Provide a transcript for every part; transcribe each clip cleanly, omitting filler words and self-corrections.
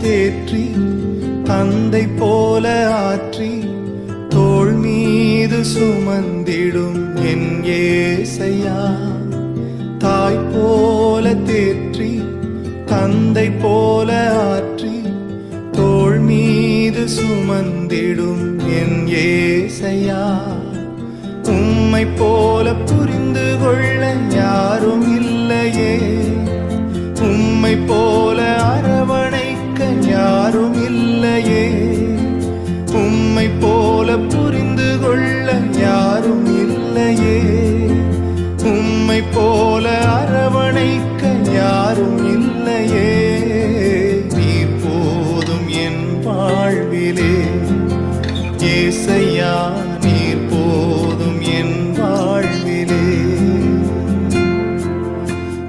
தேற்றி தந்தை போல ஆற்றி தோள் மீது சுமந்திடும் என் ஏசையா. தாய் போல தேற்றி தந்தை போல ஆற்றி தோள் மீது சுமந்திடும் என் ஏசையா. உம்மை போல புரிந்து கொள்ள யாரும் இல்லையே, உம்மை போல அரவணைக்க யாரும் இல்லையே, உம்மை போல புரிந்து கொள்ள யாரும் இல்லையே, உம்மை போல அரவணைக்க யாரும் இல்லையே. நீர் போதும் என் வாழ்விலே ஏசையா, நீர் போதும் என் வாழ்விலே,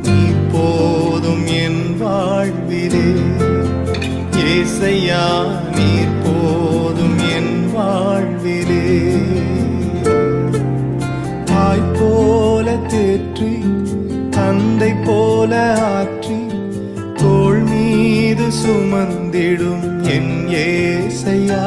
நீர் போதும் என் வாழ்விலே ஏசையா, நீர் போதும் என் வாழ்விலே. தாய் போல தேற்றி தந்தை போல ஆற்றி தோள் மீது சுமந்திடும் என் ஏசையா.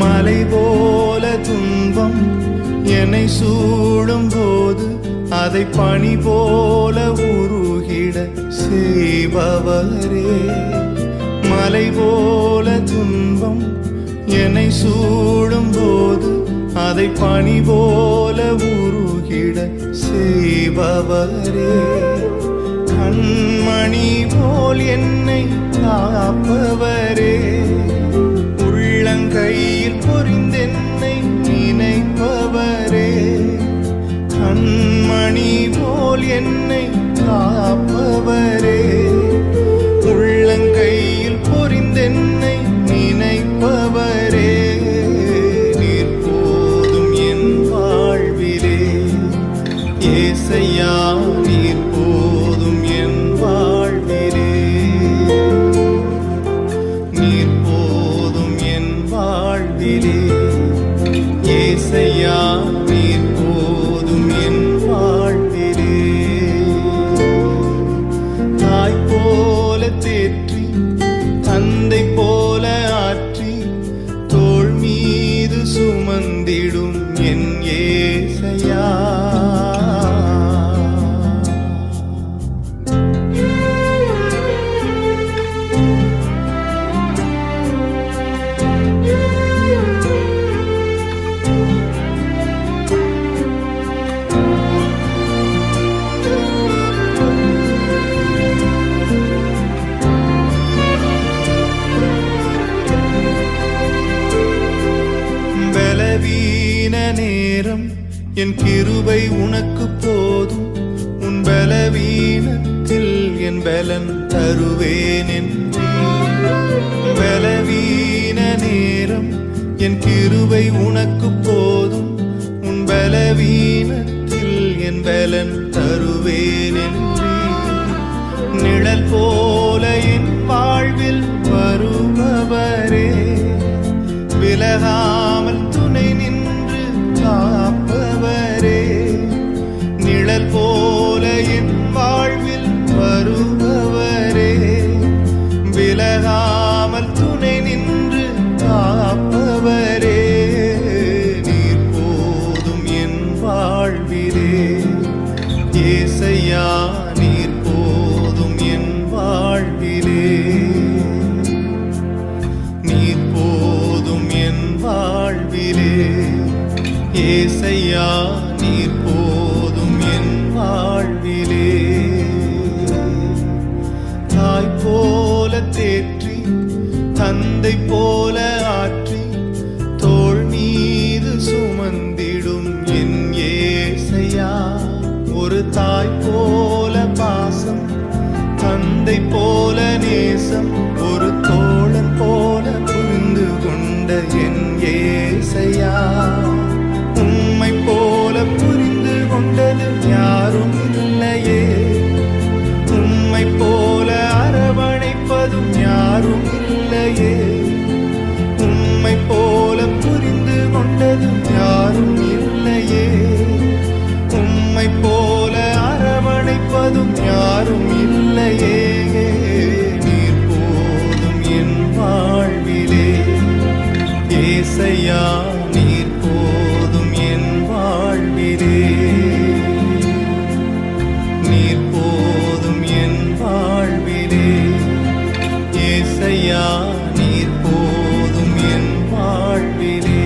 மலை போல துன்பம் என்னை சூடும் போது அதை பனி போல உருகிட செய்பவரே. மலை போல துன்பம் என்னை சூடும் போது அதை பனி போல உருகிட செய்பவரே. கண்மணி போல் என்னை காப்பவரே, கையில் பொறிந்தென்னை நினைப்பவரே. கண்மணி போல் என்னை காப்பவரே, உள்ளங்கையில் பொறிந்தென்னை நினைப்பவரே. நீர் போதும் என் வாழ்விலே ஏசையா, நீர் போதும் என் வாழ்விலே, நீர் போதும் என் வாழ்விலே ஏசையா, நீர் போதும் என் வாழ்விலே. தாய் போல தேற்றி தந்தை போல ஆற்றி தோள் மீது சுமந்திடும் என் ஏசையா. பலவீன நேரம் என் கிருபை உனக்கு போதும், உன் பலவீனத்தில் என் பலன் தருவேன் என்றீர். பலவீன நேரம் என் கிருபை உனக்கு போதும், உன் பலவீனத்தில் என் பலன் தருவேன் என்றீர். நிழல் போல என் வாழ்வில் வருபவரே, விலகாமல் துணை நின்று காப்பவரே. நிழல் போல என் வாழ்வில் வருபவரே, விலகாமல் துணை நின்று காப்பவரே. நீர் போதும் என் வாழ்விலே ஏசையா, நீர் போதும் என் வாழ்விலே, நீர் போதும் என் வாழ்விலே ஏசையா, நீர் போதும் என் வாழ்விலே. தாய் போல தேற்றி தந்தை போல ஆற்றி தோள் மீது சுமந்திடும் என் ஏசையா. ஒரு தாய் போல பாசம், தந்தை போல நேசம், ஒரு தோழன் போல புரிந்து கொண்ட என் ஏசையா. அணைப்பதும் யாரும் இல்லையே, உம்மை போல அரவணைப்பதும் யாரும் இல்லையே. நீர் போதும் என் வாழ்விலே ஏசையா, நீர் போதும் என் வாழ்விலே. நீர் போதும் என் வாழ்விலே ஏசையா, நீர் போதும் என் வாழ்விலே.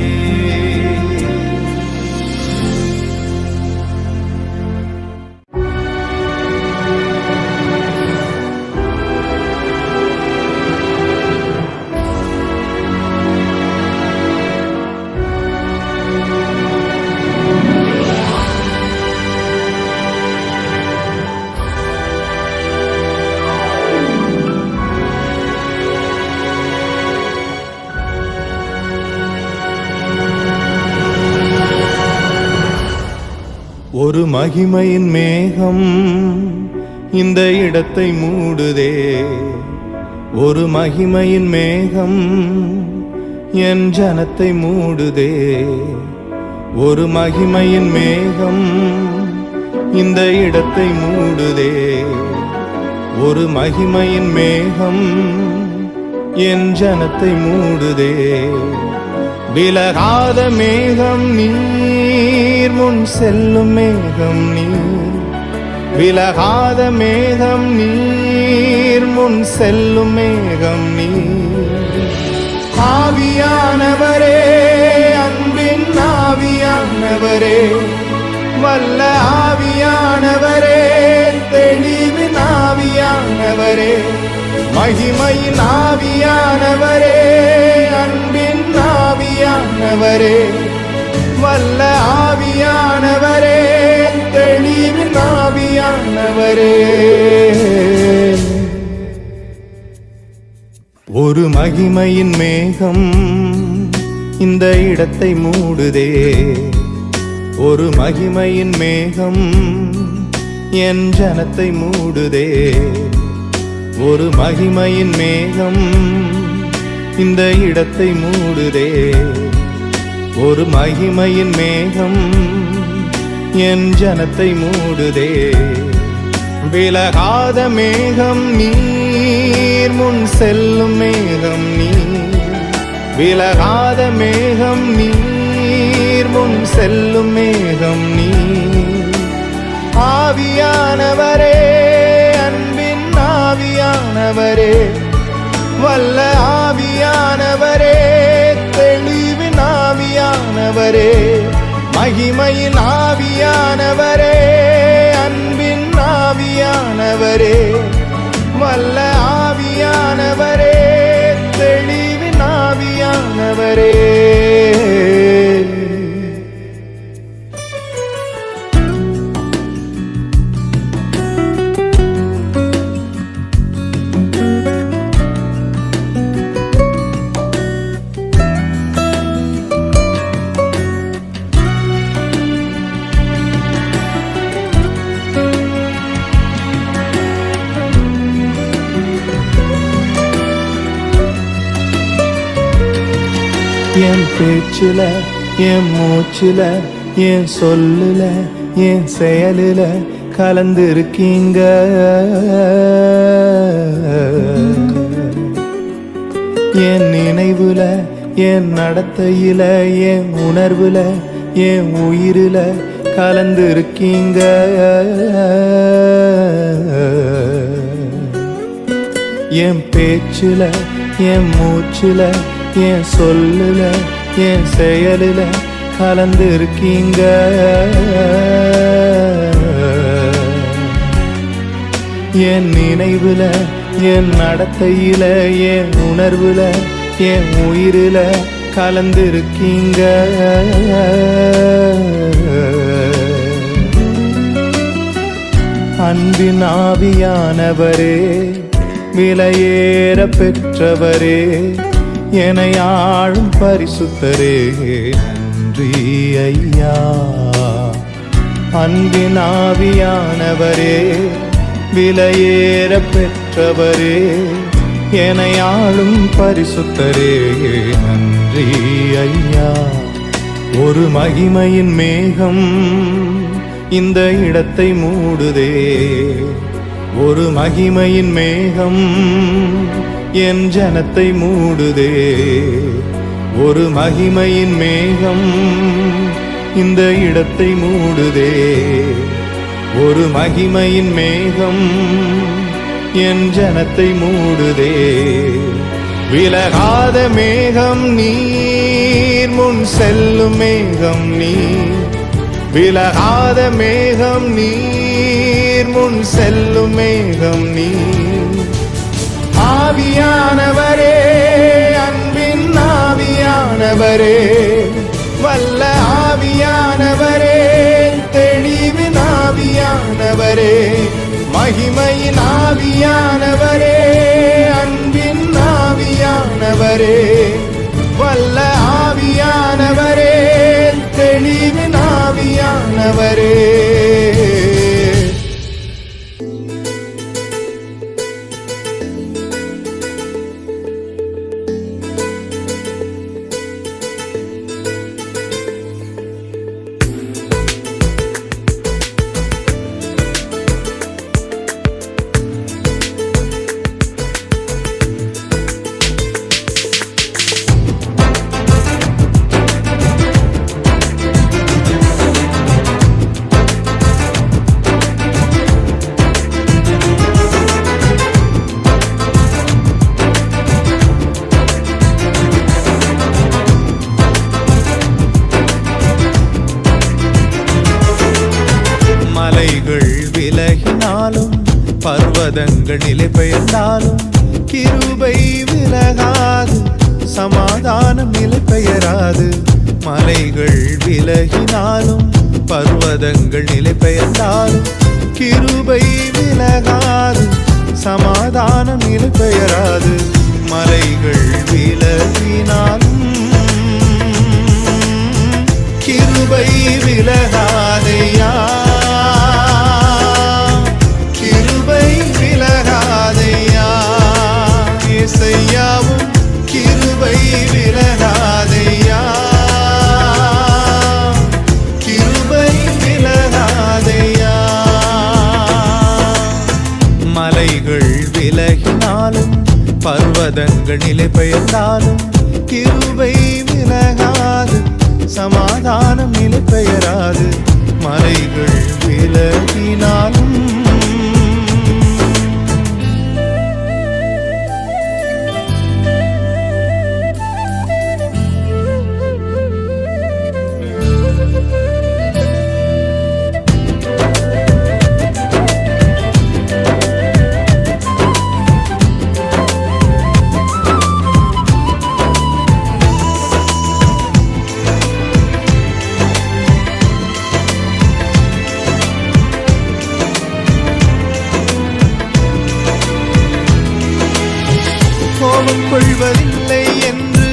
ஒரு மகிமையின் மேகம் இந்த இடத்தை மூடுதே, ஒரு மகிமையின் மேகம் என் ஜனத்தை மூடுதே. ஒரு மகிமையின் மேகம் இந்த இடத்தை மூடுதே, ஒரு மகிமையின் மேகம் என் ஜனத்தை மூடுதே. விலகாத மேகம் நீர், முன் செல்லும் மேகம் நீர். விலகாத மேகம் நீர், முன் செல்லும் மேகம் நீர். ஆவியானவரே, அன்பின் ஆவியானவரே, வல்ல ஆவியானவரே, தெளிவின் ஆவியானவரே, மகிமையின் ஆவியானவரே, அன்பின் ஆவியானவரே, வல்ல ஆவியானவரே, தெளிவின் ஆவியானவரே. ஒரு மகிமையின் மேகம் இந்த இடத்தை மூடுதே, ஒரு மகிமையின் மேகம் என் ஜனத்தை மூடுதே. ஒரு மகிமையின் மேகம் இந்த இடத்தை மூடுதே, ஒரு மகிமையின் மேகம் என் ஜனத்தை மூடுதே. விலகாத மேகம் நீர், முன் செல்லும் மேகம் நீர். விலகாத மேகம் நீர், முன் செல்லும் மேகம் நீர். ஆவியானவரே, அன்பின் ஆவியானவரே, வல்ல ஆவியானவரே, தெளிவின் ஆவியானவரே, மகிமையின் ஆவியானவரே, அன்பின் ஆவியானவரே, வல்ல ஆவியானவரே, தெளிவின் ஆவியானவரே. என் பேச்சுல, என் மூச்சுல, என் சொல்லுல, என் செயலுல கலந்திருக்கீங்க. என் நினைவுல, என் நடத்தையில, என் உணர்வுல, என் உயிரில கலந்திருக்கீங்க. என் பேச்சுல, என் மூச்சுல, என் சொல்லுல, என் செயலுல கலந்திருக்கீங்க. என் நினைவுல, என் நடத்தையில, என் உணர்வுல, என் உயிரில கலந்திருக்கீங்க. அன்பின் ஆவியானவரே, விலையேற பெற்றவரே, என்னை ஆளும் பரிசுத்தரே, நன்றி ஐயா. அன்பின் ஆவியானவரே, விலையேற பெற்றவரே, என்னை ஆளும் பரிசுத்தரே, நன்றி ஐயா. ஒரு மகிமையின் மேகம் இந்த இடத்தை மூடுதே. ஒரு மகிமையின் மேகம் என் ஜனத்தை மூடுதே. ஒரு மகிமையின் மேகம் இந்த இடத்தை மூடுதே. ஒரு மகிமையின் மேகம் என் ஜனத்தை மூடுதே. விலகாத மேகம் நீர், முன் செல்லும் மேகம் நீர். விலகாத மேகம் நீர், முன் செல்லும் மேகம் நீர். ஆவியானவரே, அன்பின் ஆவியானவரே, வல்ல ஆவியானவரே, தெளிவின் ஆவியானவரே, மகிமையின் ஆவியானவரே, அன்பின் ஆவியானவரே, வல்ல ஆவியானவரே, தெளிவின் ஆவியானவரே. மலைகள் விலகினாலும் பர்வதங்கள் நிலை பெயர்ந்தாலும் கிருபை விலகாது, சமாதானம் நிலை பெயராது. மலைகள் விலகினாலும் பர்வதங்கள் நிலை பெயர்ந்தாலும் கிருபை விலகாது, சமாதானம் நிலை பெயராது. மலைகள் விலகினாலும் கிருபை விலகாதையா, கிருபை விலகாதையா. இசையாவும் கிருபை விலகாதையா, கிருபை விலகாதையா. மலைகள் விலகினாலும் பர்வதங்கள் நிலை பெயர்ந்தாலும் கிருபை விலகாது, சமாதானம் நிலை பெயராது. மலைகள் விலகினாலும் கோபம் கொள்வதில்லை என்று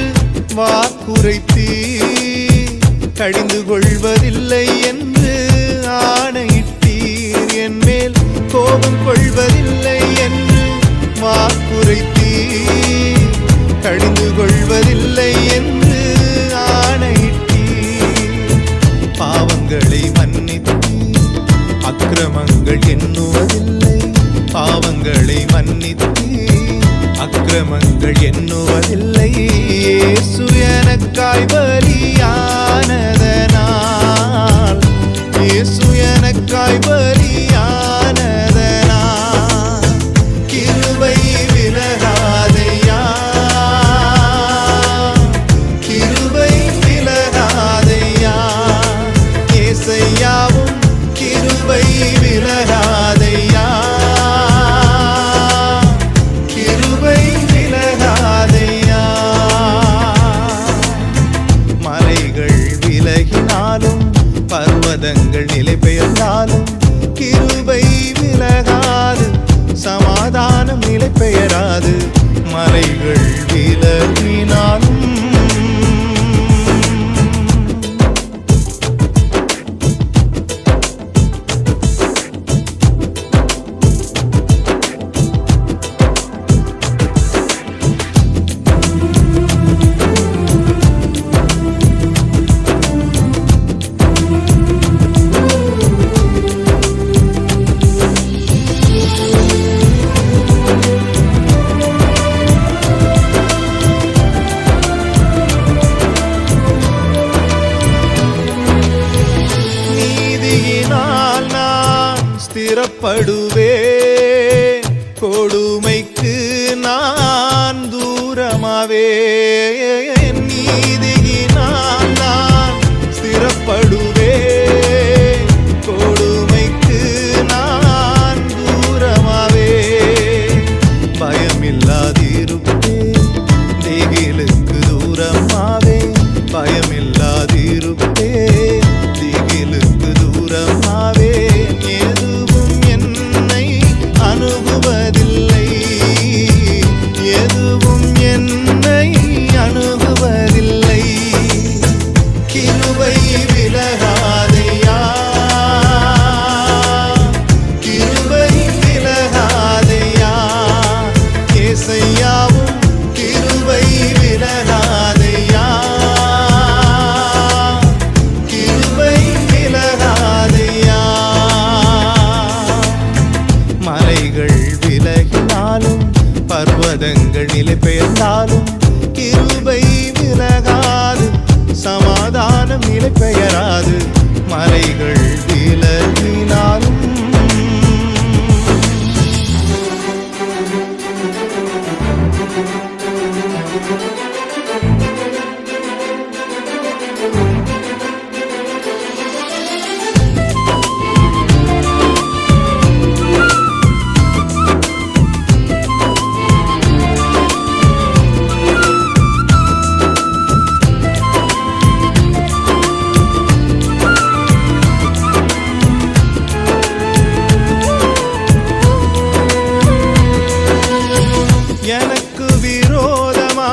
வாக்குரைத்தீ, கடிந்து கொள்வதில்லை என்று ஆணையிட்டீர். என் மேல் கோபம் கொள்வதில்லை என்று வாக்குரைத்தீ, கடிந்து கொள்வதில்லை என்று ஆணையிட்டீர். பாவங்களை மன்னித்தீர், அக்கிரமங்கள் எண்ணுவதில்லை. பாவங்களை மன்னித்தீர், அக்கிரமங்கள் எண்ணுவதில்லை. இயேசு எனக்காய் பலியானதனால், இயேசு எனக்காய் பலியானதனால் கிருபை விலகாதையா, கிருபை விலகாதையா. இசையாவும் கிருபை விலகாதையா, கிருபை விலகாதையா. மலைகள் விலகினாலும் பர்வதங்கள் நிலை பெயர்ந்தாலும் கிருபை விலகாது, சமாதானம் நிலை பெயராது. மலைகள் விலகினாலும் ஸ்திரப்படுவே கொடுமைக்கு நான் தூரமாவே நீதியினால் நான் ஸ்திரப்படுவே கொடுமைக்கு நான் தூரமாவே பயமில்லாதிருப்பே திகிலுக்கு தூரமாவே பயமில்லாதிருப்பே திகிலுக்கு தூரமாவே எதுவும் என்னை அணுகுவதில்லை எதுவும் என்னை அணுகுவதில்லை கிருபை விலகாதையா கிருபை விலகாதையா ஏசையாவும் கிருபை விலகாதையா கிருபை விலகாதையா மலைகள் விலகினாலும் பர்வதங்கள் நிலை பெயர்ந்தாலும் கிருபை விலகாது சமாதானம் நிலை பெயராது மலைகள் விலகினாலும் எனக்கு விரோதமா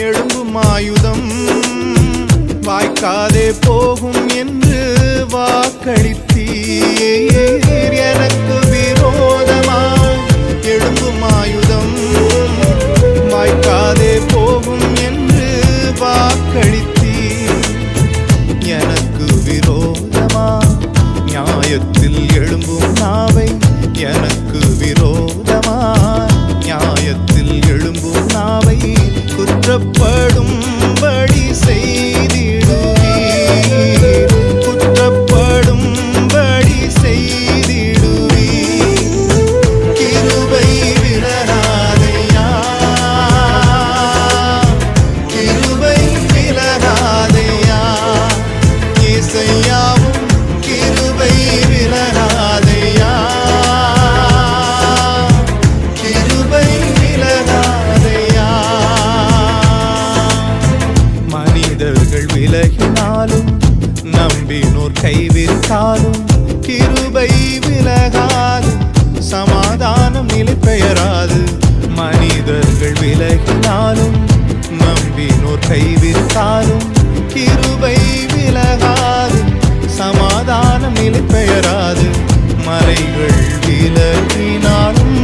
எழும்பும் ஆயுதம் வாய்க்காதே போகும் என்று வாக்களித்தீர் எனக்கு விரோதமா எழும்பும் ஆயுதம் வாய்க்காதே போகும் என்று வாக்களித்தீர் எனக்கு விரோதமா நியாயத்தில் எழும்பும் நாவை எனக்கு விரோதமா நியாயத்தில் எழும்பும் நாவை குற்றப்படும்படி செய்திடுவீர் குற்றப்படும்படி செய்திடுவீர் கிருபை விலகாதையா கிருபை விலகாதையா ஏசையாவும் கிருபை விலகாதையா கிருபை விலகாதையா மனிதர்கள் விலகினாலும் நம்பினோர் கைவிட்டாலும் கிருபை விலகாது சமாதானம் நிலை பெயராது மனிதர்கள் விலகினாலும் நம்பினோர் கைவிட்டாலும் கிருபை விலகாது சமாதானம் நிலை பெயராது மலைகள் விலகினாலும்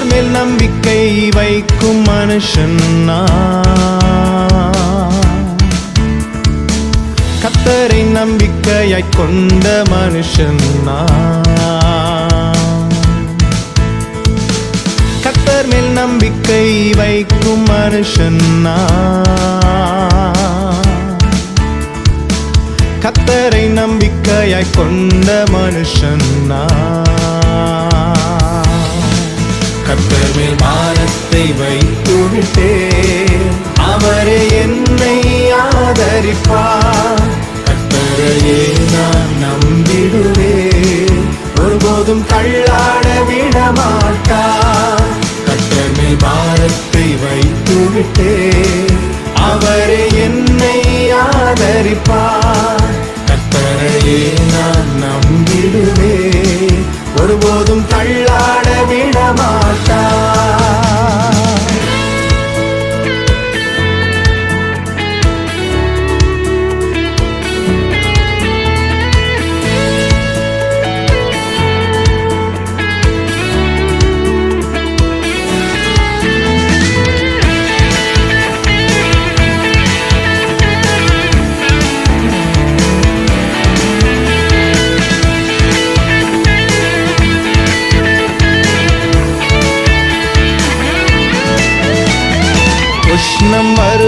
மேல் நம்பிக்கை வைக்கும் மனுஷன் கர்த்தரை நம்பிக்கையாய் கொண்ட மனுஷன் கர்த்தர் மேல் நம்பிக்கை வைக்கும் மனுஷன் கர்த்தரை நம்பிக்கையாய் கொண்ட மனுஷன் கர்த்தர் மேல் பாரத்தை வைத்துவிட்டே அவரே என்னை ஆதரிப்பார் கர்த்தரையே நான் நம்பிடுவேன் ஒருபோதும் தள்ளாட விட மாட்டார் கர்த்தர் மேல் பாரத்தை வைத்துவிட்டே அவரே என்னை ஆதரிப்பார் கர்த்தரையே நான் நம்பிடுவேன் ஒருபோதும் தள்ளாட விட மாட்டார்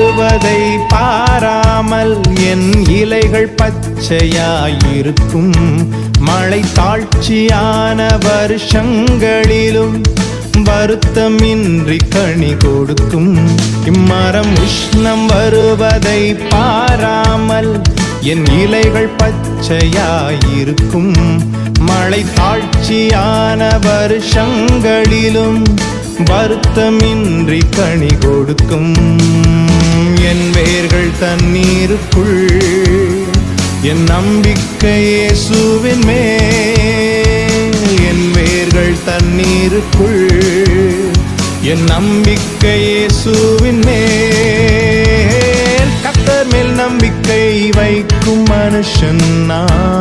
வருவதை பாராமல் என் இலைகள் பச்சையாயிருக்கும். மழை தாழ்ச்சியான வருஷங்களிலும் வருத்தமின்றி கனி கொடுக்கும். இம்மரம் உஷ்ணம் வருவதை பாராமல் என் இலைகள் பச்சையாயிருக்கும். மழை தாழ்ச்சியான வருஷங்களிலும் வருத்தமின்றி கனி கொடுக்கும். என் வேர்கள் தண்ணீருக்குள், என் நம்பிக்கை இயேசுவின் மேல். என் வேர்கள் தண்ணீருக்குள், என் நம்பிக்கை இயேசுவின் மேல். கர்த்தர் மேல் நம்பிக்கை வைக்கும் மனுஷன் நான்.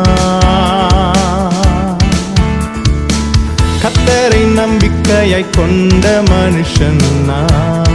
கர்த்தரை நம்பிக்கையாய் கொண்ட மனுஷன் நான்.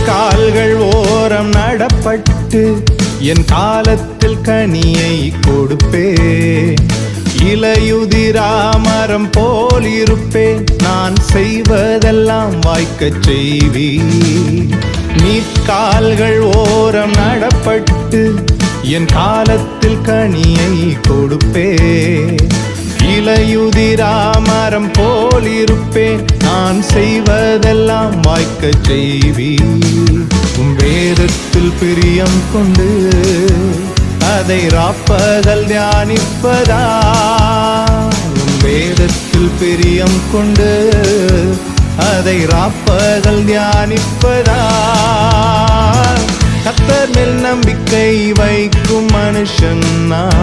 கால்கள் ஓரம் நடப்பட்டு என் காலத்தில் கனியை கொடுப்பேன். இலையுதிராமரம் போல் இருப்பேன், நான் செய்வதெல்லாம் வாய்க்கச் செய்வீர். நீர்க்கால்கள் ஓரம் நடப்பட்டு என் காலத்தில் கனியை கொடுப்பேன். இலையுதிராமரம் போல் இருப்பேன், நான் செய்வதெல்லாம் வாய்க்கச் செய்வீர். உம் வேதத்தில் பிரியம் கொண்டு அதை ராப்பகல் தியானிப்பதா. உம் வேதத்தில் பிரியம் கொண்டு அதை ராப்பகல் தியானிப்பதா. கர்த்தர் மேல் நம்பிக்கை வைக்கும் மனுஷன் நான்.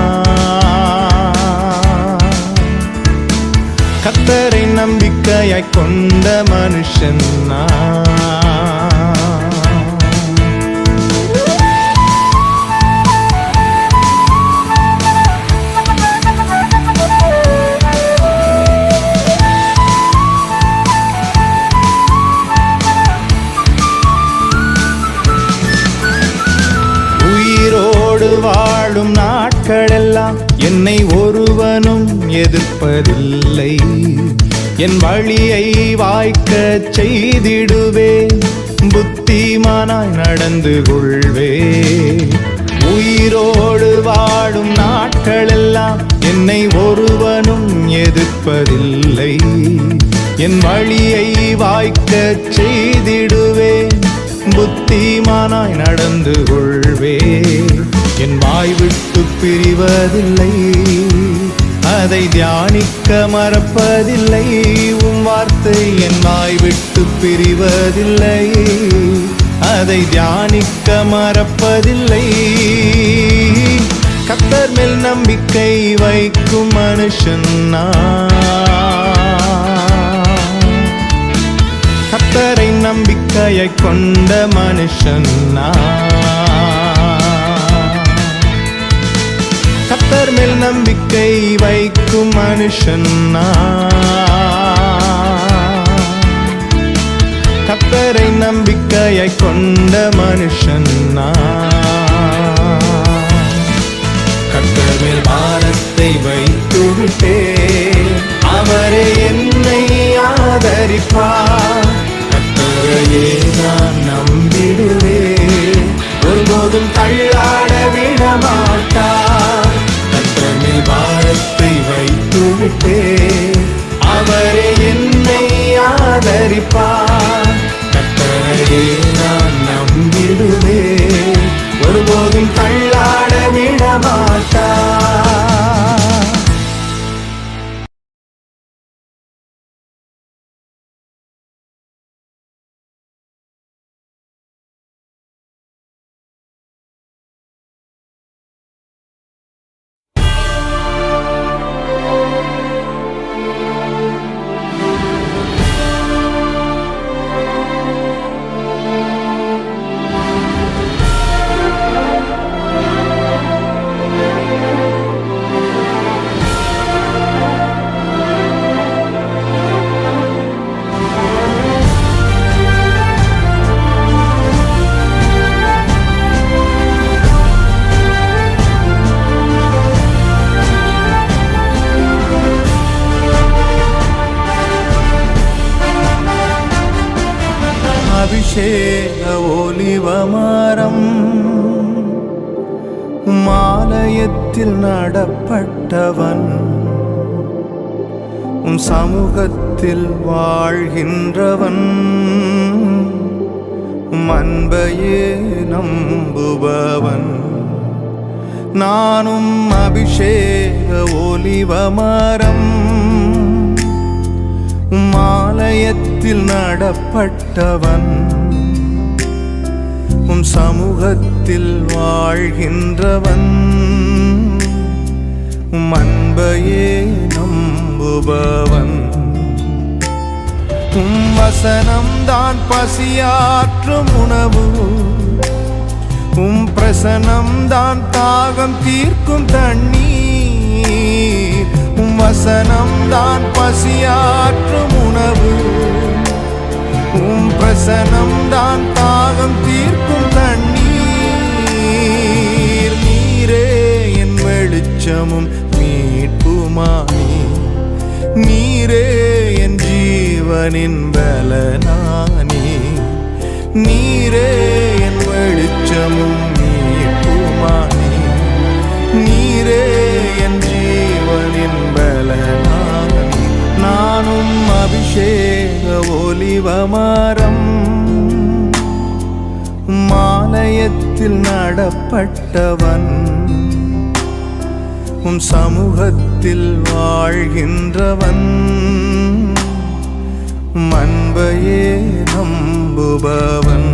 கர்த்தரை நம்பிக்கையாய் கொண்ட மனுஷன் நான். உயிரோடு வாழும் நாட்களெல்லாம் என்னை ஒருவனும் எதிர்ப்பதில்லை. என் வழியை வாய்க்கச் செய்திடுவேன், புத்திமானாய் நடந்து கொள்வேன். உயிரோடு வாழும் நாட்களெல்லாம் என்னை ஒருவனும் எதிர்ப்பதில்லை. என் வழியை வாய்க்கச் செய்திடுவேன், புத்திமானாய் நடந்து கொள்வேன். என் வாய் விட்டு பிரிவதில்லை, அதை தியானிக்க மறப்பதில்லை. உம் வார்த்தை என் வாய் விட்டு பிரிவதில்லை, அதை தியானிக்க மறப்பதில்லை. கர்த்தர் மேல் நம்பிக்கை வைக்கும் மனுஷன் நான். கர்த்தரை நம்பிக்கையாய் கொண்ட மனுஷன் நான். கர்த்தர் மேல் நம்பிக்கை வைக்கும் மனுஷன் நான். கர்த்தரை நம்பிக்கையாய் கொண்ட மனுஷன் நான். கர்த்தர் மேல் பாரத்தை வைத்து விட்டேன், அவரே என்னை ஆதரிப்பார். கர்த்தரையே நான் நம்பிடுவேன், ஒருபோதும் தள்ளாட விடமாட்டார். கர்த்தர் மேல் பாரத்தை வைத்து விட்டேன், அவரே என்னை ஆதரிப்பார். கர்த்தரையே நான் நம்பிடுவேன், ஒருபோதும் தள்ளாட விடமாட்டார். அபிஷேக ஒலிவமரம் மாலயத்தில் நடப்பட்டவன் சமூகத்தில் வாழ்கின்றவன் அன்பையே நம்புபவன் நானும் அபிஷேக ஒலிவமரம் மாலயத்தில் நடப்பட்டவன் சமூகத்தில் வாழ்கின்றவன் அன்பையே நம்புபவன் வசனம்தான் பசியாற்றும் உணவு பிரசனம்தான் தாகம் தீர்க்கும் தண்ணீர் வசனம்தான் பசியாற்றும் உணவு பிரசனம்தான் தாகம் தீர்க்கும் தண்ணீர் நீரே என் வெளிச்சமும் மீட்புமானி நீரே என் ஜீவனின் பலனானி நீரே என் வெளிச்சமும் மீட்புமானி நீரே என் ஜீவனின் பலனானி நானும் அபிஷேக ஒலிவமரம் மாலயத்தில் நடப்பட்டவன் சமூகத்தில் வாழ்கின்றவன் அன்பையே நம்புபவன்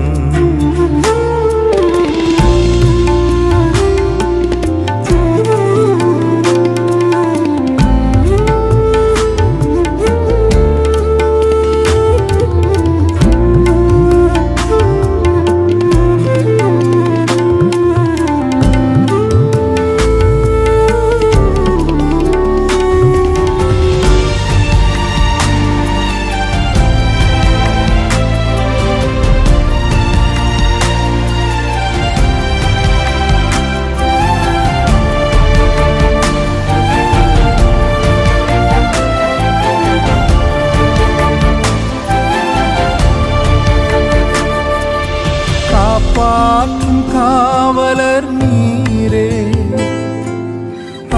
காப்பாற்றும் காவலர் நீரே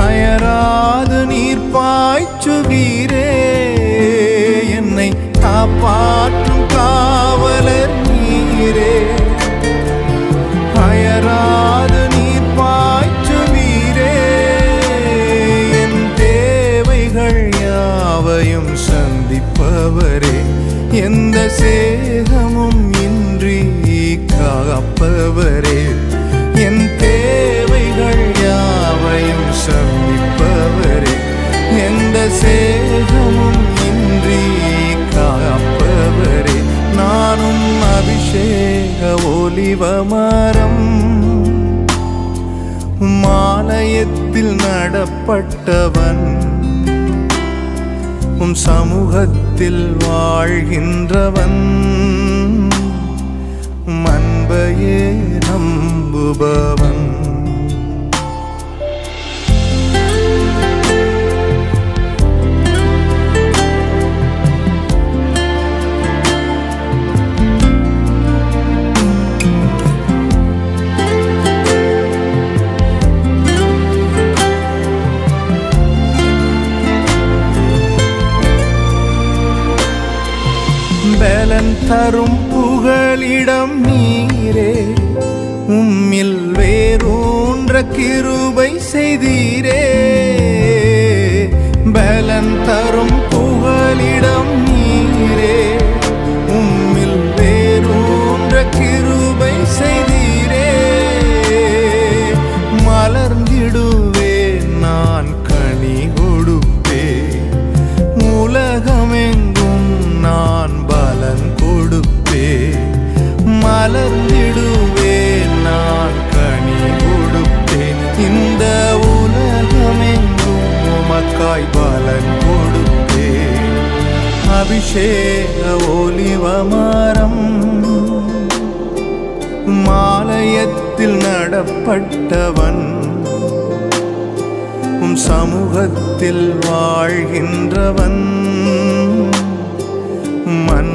அயராது நீர் பாய்ச்சுவீரே என்னை காப்பாற்றும் காவலர் நீரே அயராது நீர் பாய்ச்சுவீரே என் தேவைகள் யாவையும் சந்திப்பவரே எந்த சேதமும் இன்றி காப்பவரே என் தேவைகள் யாவையும் சந்திப்பவரே எந்த சேதமும் இன்றி காப்பவரே நானும் அபிஷேக ஒலிவமரம் மாலயத்தில் நடப்பட்டவன் சமூகத்தில் வாழ்கின்றவன் அன்பையே நம்புபவன் பலன் தரும் புகலிடம் நீரே உம்மில் வேரூன்ற கிருபை செய்தீரே பலன் தரும் புகலிடம் நீரே உம்மில் வேரூன்ற கிருபை செய்தீரே மலர்ந்திடுவேன் நான் கனி கொடுப்பேன் உலகமெங்கும் நான் பலன் கொடுப்பேன் மலர்ந்திடுவேன் நான் கனி கொடுப்பேன் இந்த உலகமெங்கும் உமக்காய் பலன் கொடுப்பேன் அபிஷேக ஒலிவமரம் மாலயத்தில் நடப்பட்டவன் சமூகத்தில் வாழ்கின்றவன்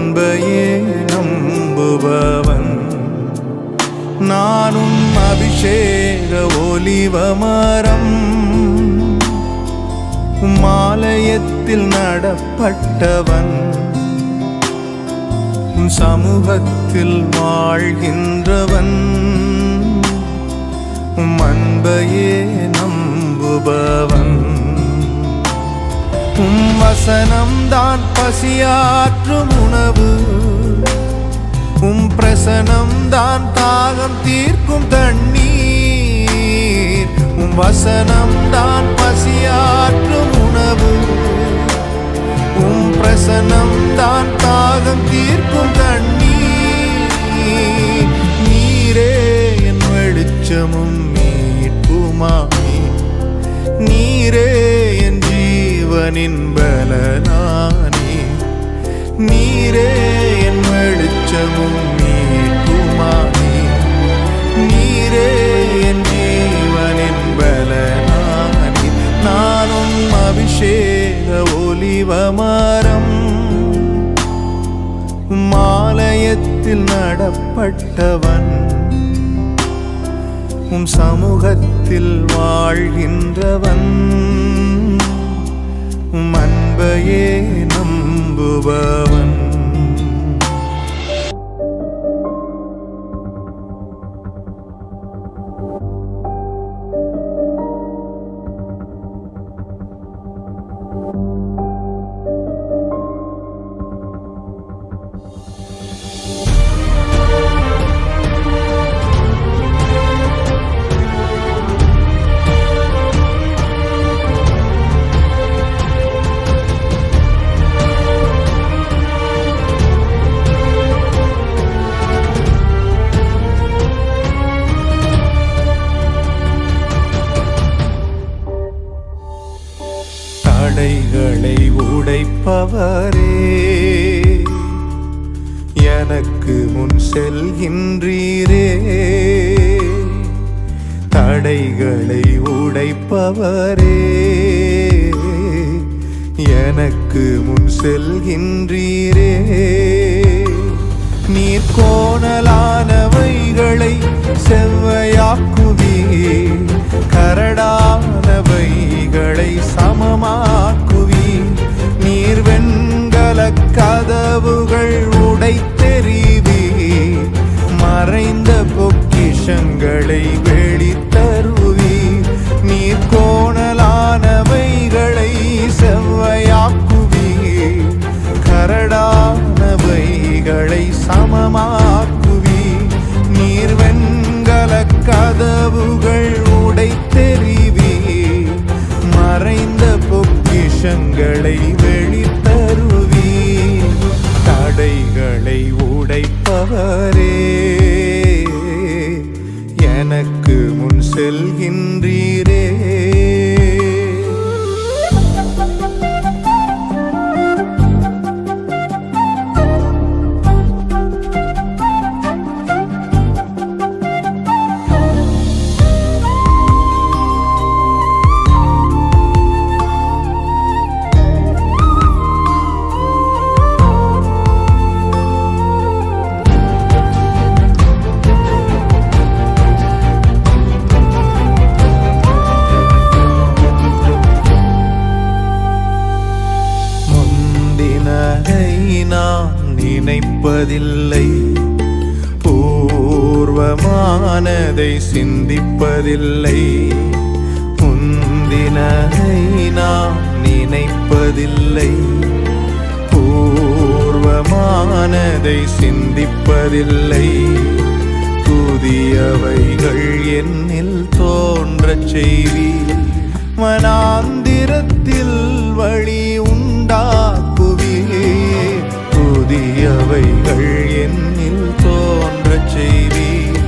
அன்பையே நம்பு நம்புபவன் நானும் அபிஷேக ஒலிவமரம் மாலயத்தில் நடப்பட்டவன் சமூகத்தில் வாழ்கின்றவன் அன்பையே நம்புபவன் வசனம்தான் பசியாற்றும் உணவு பிரசனம்தான் தாகம் தீர்க்கும் தண்ணீர் வசனம்தான் பசியாற்றும் உணவு பிரசனம்தான் தாகம் தீர்க்கும் தண்ணீர் நீரே என் வெளிச்சமும் மீட்புமாமே நீரே என் ஜீவனின் பலனானே நீரே என் வெளிச்சமும் மீட்புமாமே நீரே என் ஜீவனின் பலனானே நானும் அபிஷேக ஒலிவமரம் மாலயத்தில் நடப்பட்டவன் சமூகத்தில் வாழ்கின்றவன் அன்பையே நம்புபவன் தடைகளை உடைப்பவரே எனக்கு முன் செல்கின்றீரே தடைகளை உடைப்பவரே எனக்கு முன் செல்கின்றீரே நீர் கோணலானவைகளை செவ்வையாக்குவீர் கரடானவைகளை சமமாக்குவீர் நீர் வெண்கல கதவுகள் உடைத்தெறிவீர் மறைந்த பொக்கிஷங்களை வெளித்தருவீர் நீர் கோணலானவைகளை செவ்வையாக்குவீர் கரடானவைகளை சமமாக்குவீர் நீர் வெண்கல கதவுகள் உடைத்தெறிவீர் மறைந்த பொக்கிஷங்களை வெளித்தருவீர் தடைகளை உடைப்பவரே எனக்கு முன் செல்கின்றீரே நான் நினைப்பதில்லை பூர்வமானதை சிந்திப்பதில்லை முந்தினதை நான் நினைப்பதில்லை பூர்வமானதை சிந்திப்பதில்லை புதியவைகள் என்னில் தோன்றச் செய்வீர் வனாந்திரத்தில் வழி உண்டாக்குவீர் புதியவைகள் என்னில் தோன்றச் செய்வீர்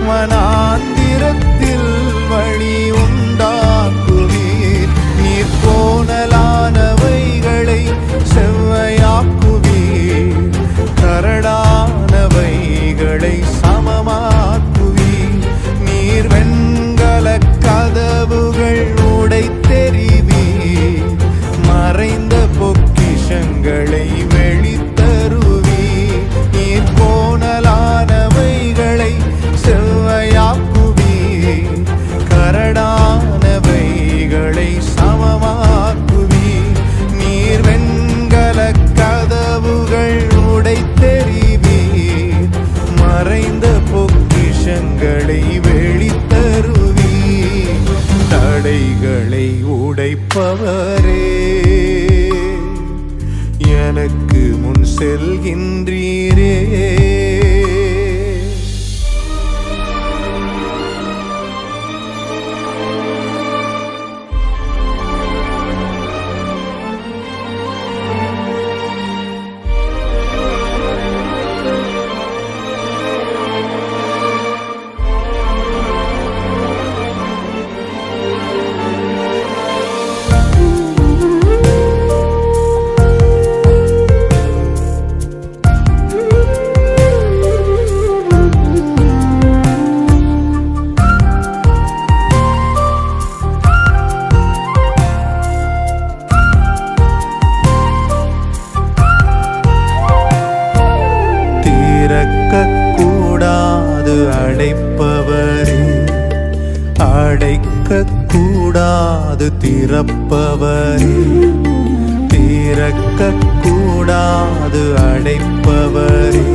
வனாந்திரத்தில் வழி உண்டாக்குவீர் நீர் கோணலானவைகளை செவ்வையாக்குவீர் கரடானவைகளை சமமாக்குவீர் நீர் வெண்கல கதவுகள் உடைத்தெறிவீர் எனக்கு முன் செல்கின்றீரே. திறக்கக்கூடாது அடைப்பவரே, அடைக்கக்கூடாது திறப்பவரே. திறக்கக்கூடாது அடைப்பவரே,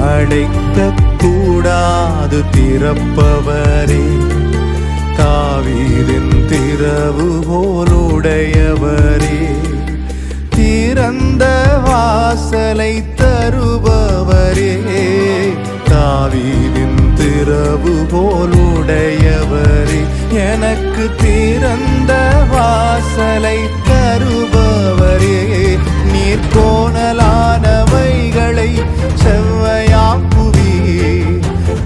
அடைக்கக்கூடாது திறப்பவரே. தாவீதின் திறவுகோலுடையவரே, திறந்த வாசலை தருபவரே. தாவீதின் திறவுகோலுடையவரே, எனக்கு திறந்த வாசலை தருபவரே. நீர் கோணலானவைகளை செவ்வையாக்குவீர்,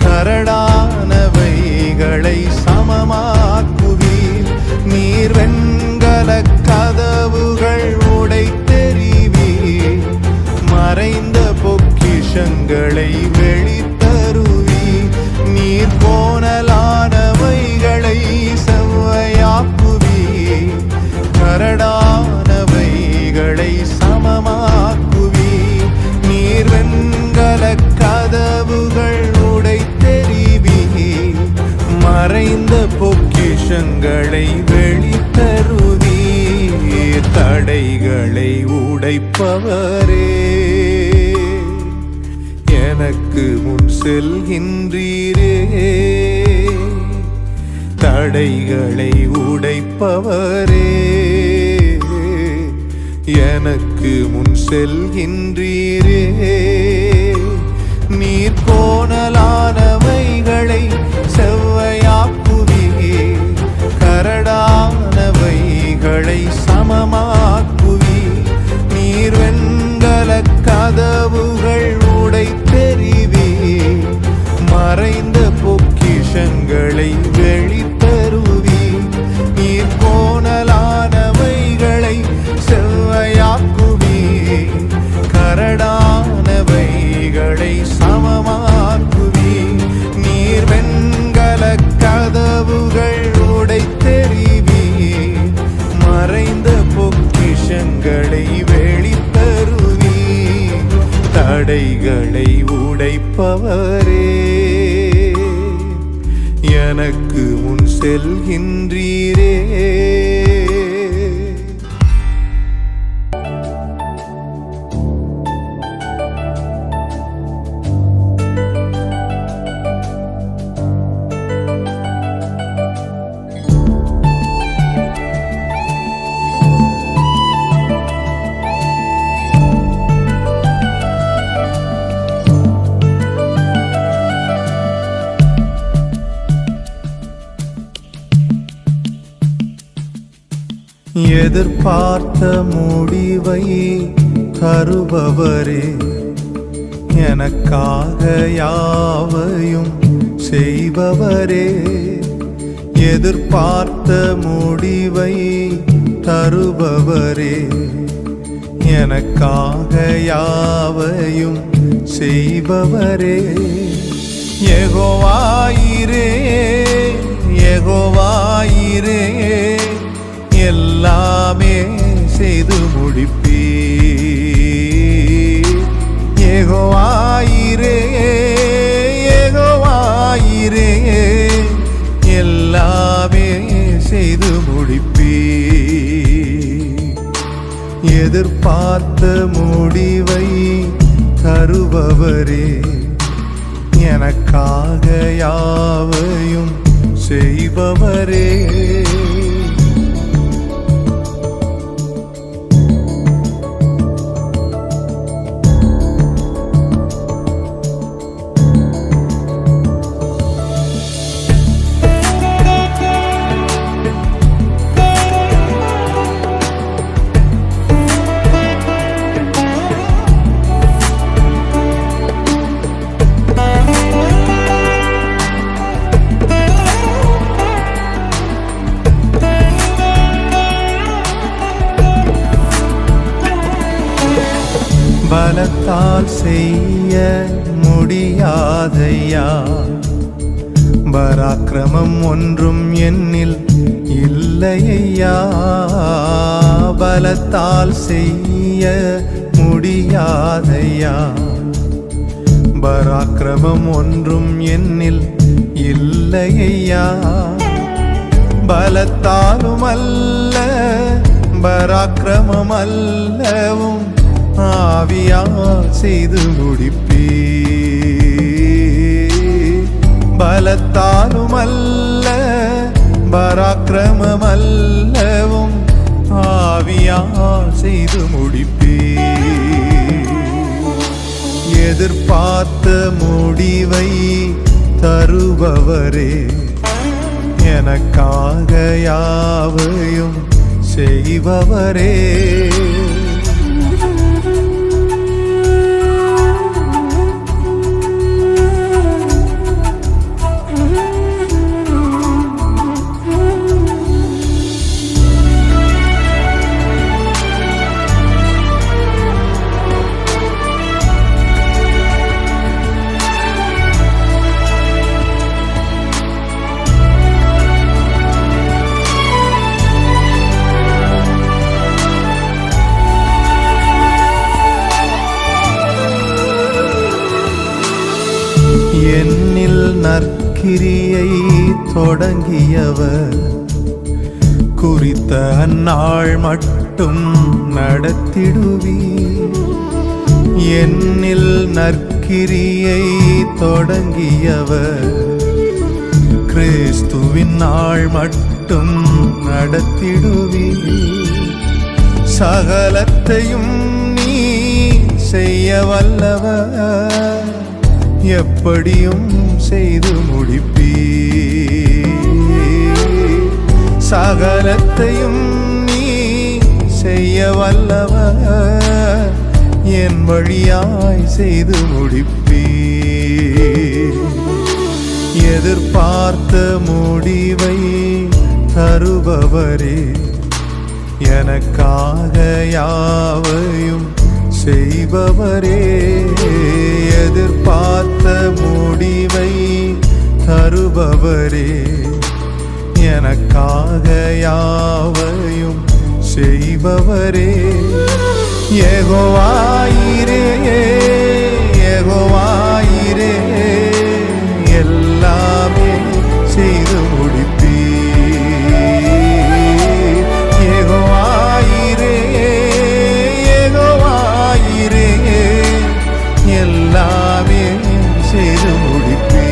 கரடானவைகளை சமமாக்குவீர். நீர் வெண்கல கதவுகள் உடைத்தெறிவீர், மறைந்த பொக்கிஷங்களை வெளித்தருவீர். நீர் கோணலானவைகளை செவ்வையாக்குவீர், கரடானவைகளை சமமாக்குவீர். நீர் வெண்கல கதவுகள் உடைத்தெறிவீர், மறைந்த பொக்கிஷங்களை வெளித்தருவீர். தடைகளை உடைப்பவரே, எனக்கு முன் செல்கின்றீரே. தடைகளை உடைப்பவரே, எனக்கு முன் செல்கின்றீரே. நீர் கோணலானவைகளை செவ்வையாக்குவீர், கரடானவைகளை சமமாக்குவீர். நீர் வெண்கல கதவுகள் உடைத்தெறிவீர், மறைந்த பொக்கிஷங்களை வெளித்தருவீர். நீர் கோணலானவைகளை செவ்வையாக்குவீர், கரடானவைகளை சமமாக்குவீர். நீர் வெண்கல கதவுகள் உடைத்தெறிவீர், மறைந்த பொக்கிஷங்களை வெளித்தருவீர். தடைகளை உடைப்பவரே, எனக்கு முன் செல்கின்றீரே. எதிர்பார்த்த முடிவை தருபவரே, எனக்காக யாவையும் செய்பவரே. எதிர்பார்த்த முடிவை தருபவரே, எனக்காக யாவையும் செய்பவரே. யெகோவாயிரே, யெகோவாயிரே, எல்லாமே செய்து முடிப்பீர். யெகோவாயிரே, யெகோவாயிரே, எல்லாமே செய்து முடிப்பீர். எதிர்பார்த்த முடிவை தருபவரே, எனக்காக யாவையும் செய்பவரே. பலத்தால் செய்ய முடியாதையா, பராக்கிரமம் ஒன்றும் என்னில் இல்லையா. பலத்தால் செய்ய முடியாதையா, பராக்கிரமம் ஒன்றும் என்னில் இல்லையா. பலத்தாலும் அல்ல பராக்கிரமம் அல்லவும் ஆவியால் செய்து முடிப்பீ. பலத்தாலும் அல்ல பராக்கிரமம் அல்லவும் ஆவியால் செய்து முடிப்பீ. எதிர்பார்த்த முடிவை தருபவரே, எனக்காக யாவையும் செய்பவரே. என்னில் நற்கிரியை தொடங்கியவர் குறித்த அந்நாள் மட்டும் நடத்திடுவீர். என்னில் நற்கிரியை தொடங்கியவர் கிறிஸ்துவின் நாள் மட்டும் நடத்திடுவீர். சகலத்தையும் நீ செய்ய வல்லவர், எப்படியும் செய்து முடிப்பீ. சகலத்தையும் நீ செய்ய வல்லவர், என் வழியாய் செய்து முடிப்பீ. எதிர்பார்த்த முடிவை தருபவரே, எனக்காக யாவையும் செய்பவரே. எதிர்பார்த்த முடிவை தருபவரே, எனக்காக யாவையும் செய்பவரே. யெகோவா ஈரே, யெகோவா ஈரே, எல்லாமே செய்து முடிப்பீ. யெகோவா ஈரே, யெகோவா ஈரே, எல்லாமே செய்து முடிப்பீ.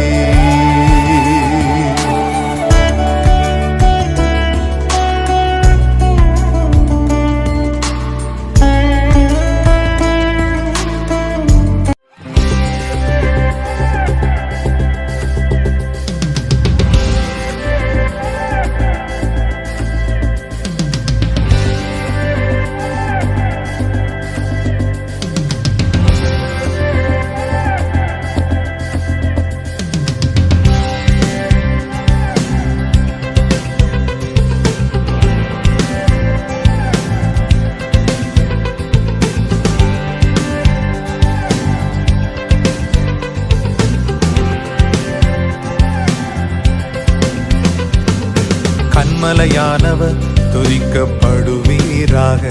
கன்மலையானவர் துதிக்கப்படுவீராக,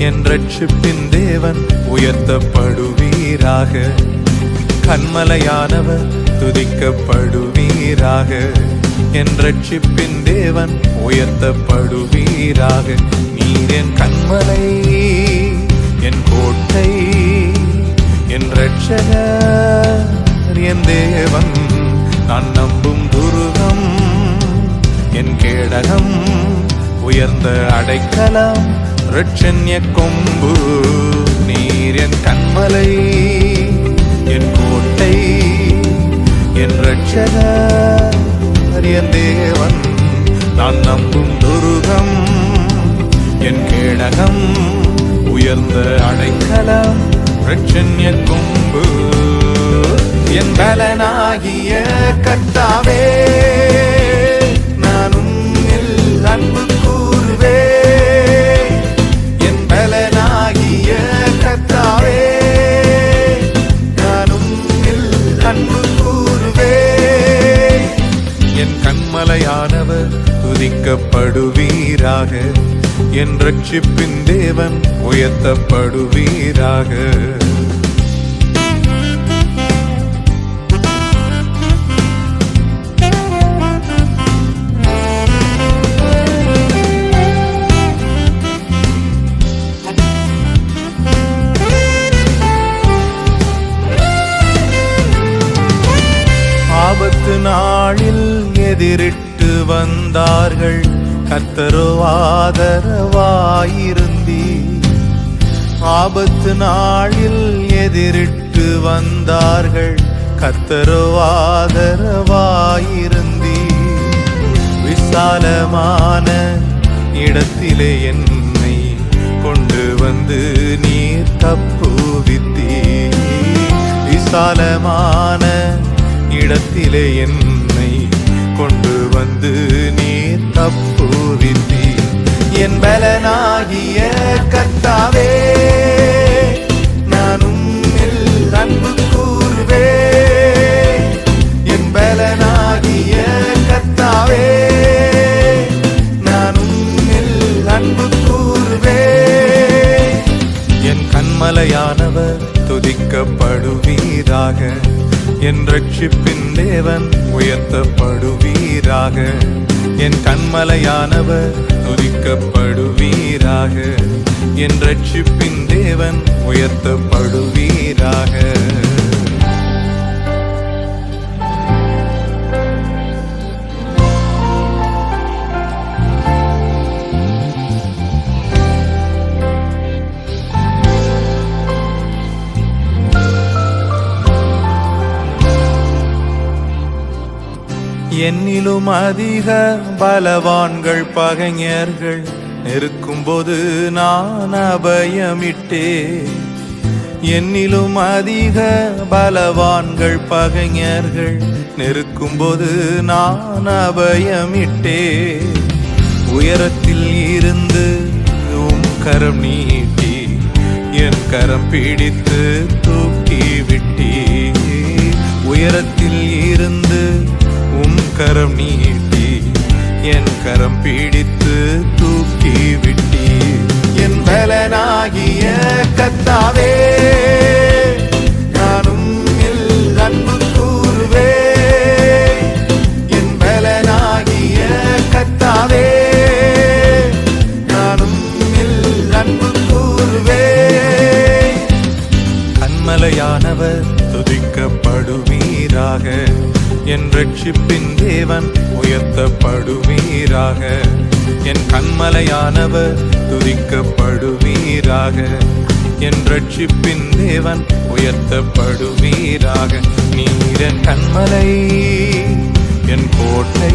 என் ரட்சிப்பின் தேவன் உயர்த்தப்படுவீராக. கன்மலையானவர் துதிக்கப்படுவீராக, என் ரட்சிப்பின் தேவன் உயர்த்தப்படுவீராக. நீர் என் கன்மலை, என் கோட்டை, என் ரட்சகர், என் தேவன், நான் நம்பும் துருகம், என் கேடகம், உயர்ந்த அடைக்கலம், இரட்சண்ய கொம்பு. நீர் என் கன்மலை, என் கோட்டை, என் ரட்சகர், என் தேவன், நான் நம்பும் துருகம், என் கேடகம், உயர்ந்த அடைக்கலம், இரட்சண்ய கொம்பு. என் பலனாகிய கர்த்தாவே, நான் உம்மில் அன்பு கூறுவேன். என் பலனாகிய கர்த்தாவே, என் ரட்சிப்பின் தேவன் உயர்த்தப்படுவீராக. ஆபத்து நாளில் எதிரிட்டு வந்தார்கள், கர்த்தரோ ஆதரவாயிருந்தீ. ஆபத்து நாளில் எதிரிட்டு வந்தார்கள், கர்த்தரோ ஆதரவாயிருந்தீ. விசாலமான இடத்திலே என்னை கொண்டு வந்து நீர் தப்புவித்தீ. விசாலமான இடத்திலே என்னை கொண்டு வந்து நீர் தப்புவித்தீ. என் பலனாகிய கர்த்தாவே, நான் உம்மில் அன்பு கூர்வே. என் பலனாகிய கர்த்தாவே, நான் உம்மில் அன்பு கூர்வே. என் கண்மலையானவர் துதிக்கப்படுவீராக, என் ரட்சிப்பின் தேவன் உயர்த்தப்படுவீராக. என் கண்மலையானவர் துதிக்கப்படுவீராக, என் ரட்சிப்பின் தேவன் உயர்த்தப்படுவீராக. என்னிலும் அதிக பலவான்கள் பகைஞர்கள் நெருக்கும்போது நான் அபயமிட்டே. என்னிலும் அதிக பலவான்கள் பகைஞர்கள் நெருக்கும்போது நான் அபயமிட்டே. உயரத்தில் இருந்து உம் கரம் நீட்டி என் கரம் பிடித்து தூக்கி விட்டீ. உயரத்தில் இருந்து உம் கரம் நீட்டி என் கரம் பிடித்து தூக்கி விட்டீ. என் பலனாகிய கர்த்தாவே, நான் உம்மில் அன்பு கூர்வே. என் பலனாகிய கர்த்தாவே, நான் உம்மில் அன்பு கூர்வே. கண்மலையானவர் துதிக்கப்படுவீராக, என் ரட்சிப்பின் தேவன் உயர்த்தப்படுவீராக. என் கண்மலையானவர் துதிக்கப்படுவீராக, என் ரட்சிப்பின் தேவன் உயர்த்தப்படுவீராக. நீர் என் கண்மலை, என் கோட்டை,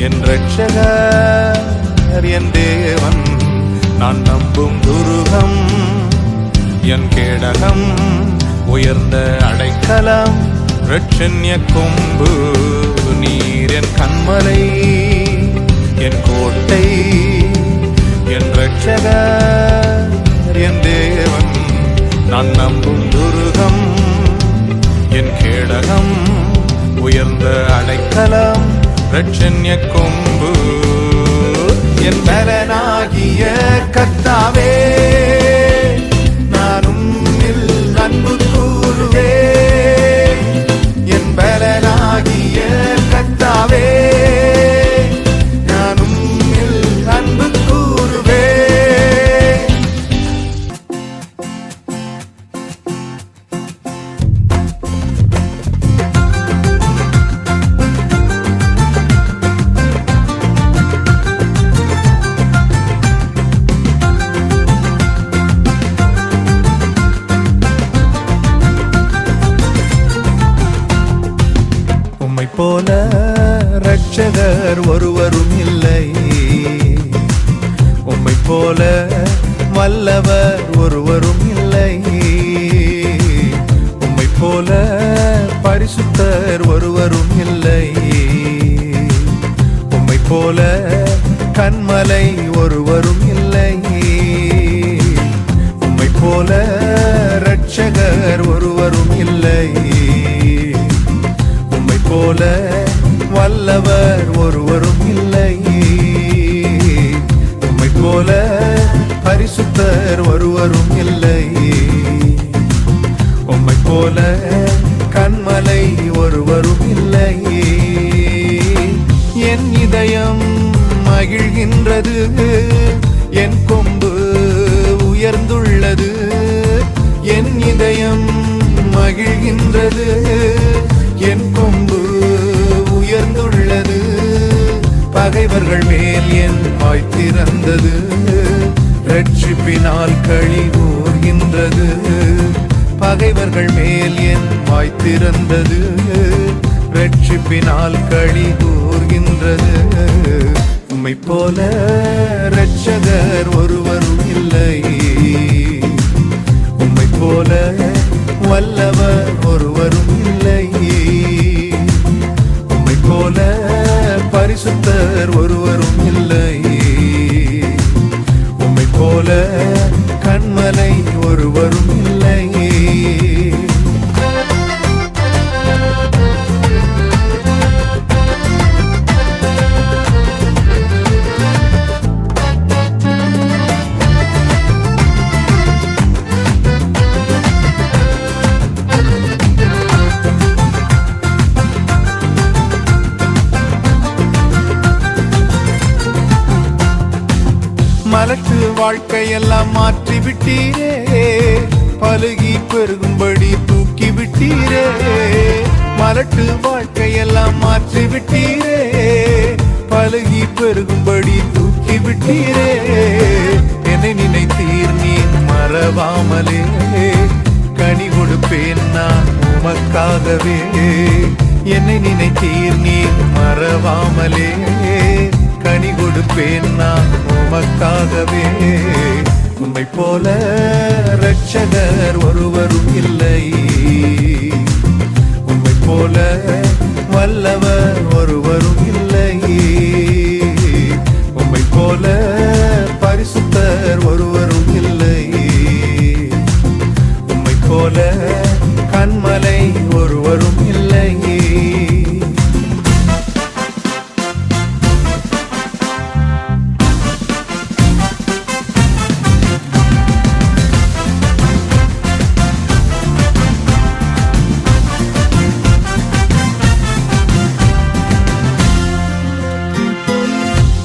என் ரட்சகர், என் தேவன், நான் நம்பும் துருகம், என் கேடகம், உயர்ந்த அடைக்கலம், ரட்சண்ய கொம்பு. நீர் என் கண்மலை, என் கோட்டை, என் ரட்சகர், என் தேவன், நான் நம்பும் துருகம், என் கேடகம், உயர்ந்த அடைக்கலம், ரட்சண்ய கொம்பு. என் பலனாகிய கர்த்தாவே, நான் உம்மில் அன்பு கூர்வே. என் பலனாகிய கர்த்தாவே, நான் உம்மில் அன்பு கூர்வே. உம்மை போல ரட்சகர் ஒருவரும் இல்லை, உம்மை போல வல்லவர் ஒருவரும் இல்லை. உம்மை போல பரிசுத்தர் ஒருவரும் இல்லை, உம்மை போல கண்மலை ஒருவரும் இல்லை. உம்மை போல ரட்சகர் ஒருவரும் இல்லை, உம்மை போல வல்லவர் ஒருவரும் இல்லை. உம்மை பரிசுத்தர் ஒருவரும் இல்லை. உம்மை போல கன்மலை ஒருவரும் இல்லை. என் இதயம் மகிழ்கின்றது, என் கொம்பு உயர்ந்துள்ளது. என் இதயம் மகிழ்கின்றது, என் கொம்பு உயர்ந்துள்ளது. பகைவர்கள் மேல் என் வாய் திறந்தது, ரட்சிப்பினால் களி கூர்கின்றது. பகைவர்கள் மேல் என் வாய் திறந்தது, ரட்சிப்பினால் களி கூர்கின்றது. உம்மை போல இரட்சகர் ஒருவரும் இல்லை. உம்மை போல வல்லவர் ஒருவரும் இல்லை. உம்மை போல பரிசுத்தர் ஒருவரும் இல்லை. உம்மை போல கன்மலை ஒருவரும் இல்லை. மலட்டு வாழ்க்கையெல்லாம் மாற்றி விட்டீரே, பழுகி பெருகும்படி தூக்கி விட்டீரே. மலட்டு வாழ்க்கையெல்லாம் மாற்றி விட்டீரே, பழுகி பெருகும்படி தூக்கி விட்டீரே. என்னை நினைத்தீர் நீ மறவாமலே, கனி கொடுப்பேன் நான் உமக்காகவே. என்னை நினைத்தீர் நீ மறவாமலே, கனி கொடுப்பேன் நான் உமக்காகவே. உம்மை போல இரட்சகர் ஒருவரும் இல்லை. உம்மை போல வல்லவர் ஒருவரும் இல்லை. உம்மை போல பரிசுத்தர் ஒருவரும் இல்லை. உம்மை போல கன்மலை ஒருவரும் இல்லை.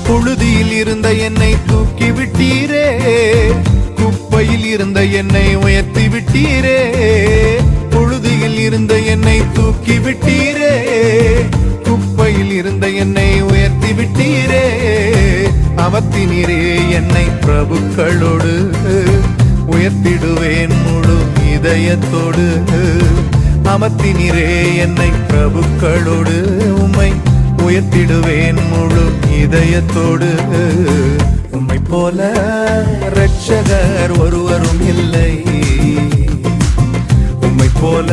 புழுதியில் இருந்த என்னை தூக்கி விட்டீரே, குப்பையில் இருந்த என்னை உயர்த்தி விட்டீரே. புழுதியில் இருந்த என்னை தூக்கி விட்டீரே, குப்பையில் இருந்த என்னை உயர்த்தி விட்டீரே. அமர்த்தினீரே என்னை பிரபுக்களோடு, உயர்த்திடுவேன் முழு இதயத்தோடு. அமர்த்தினீரே என்னை பிரபுக்களோடு, உம்மை உயர்த்திடுவேன் முழு இதயத்தோடு. உம்மை போல இரட்சகர் ஒருவரும் இல்லை. உம்மை போல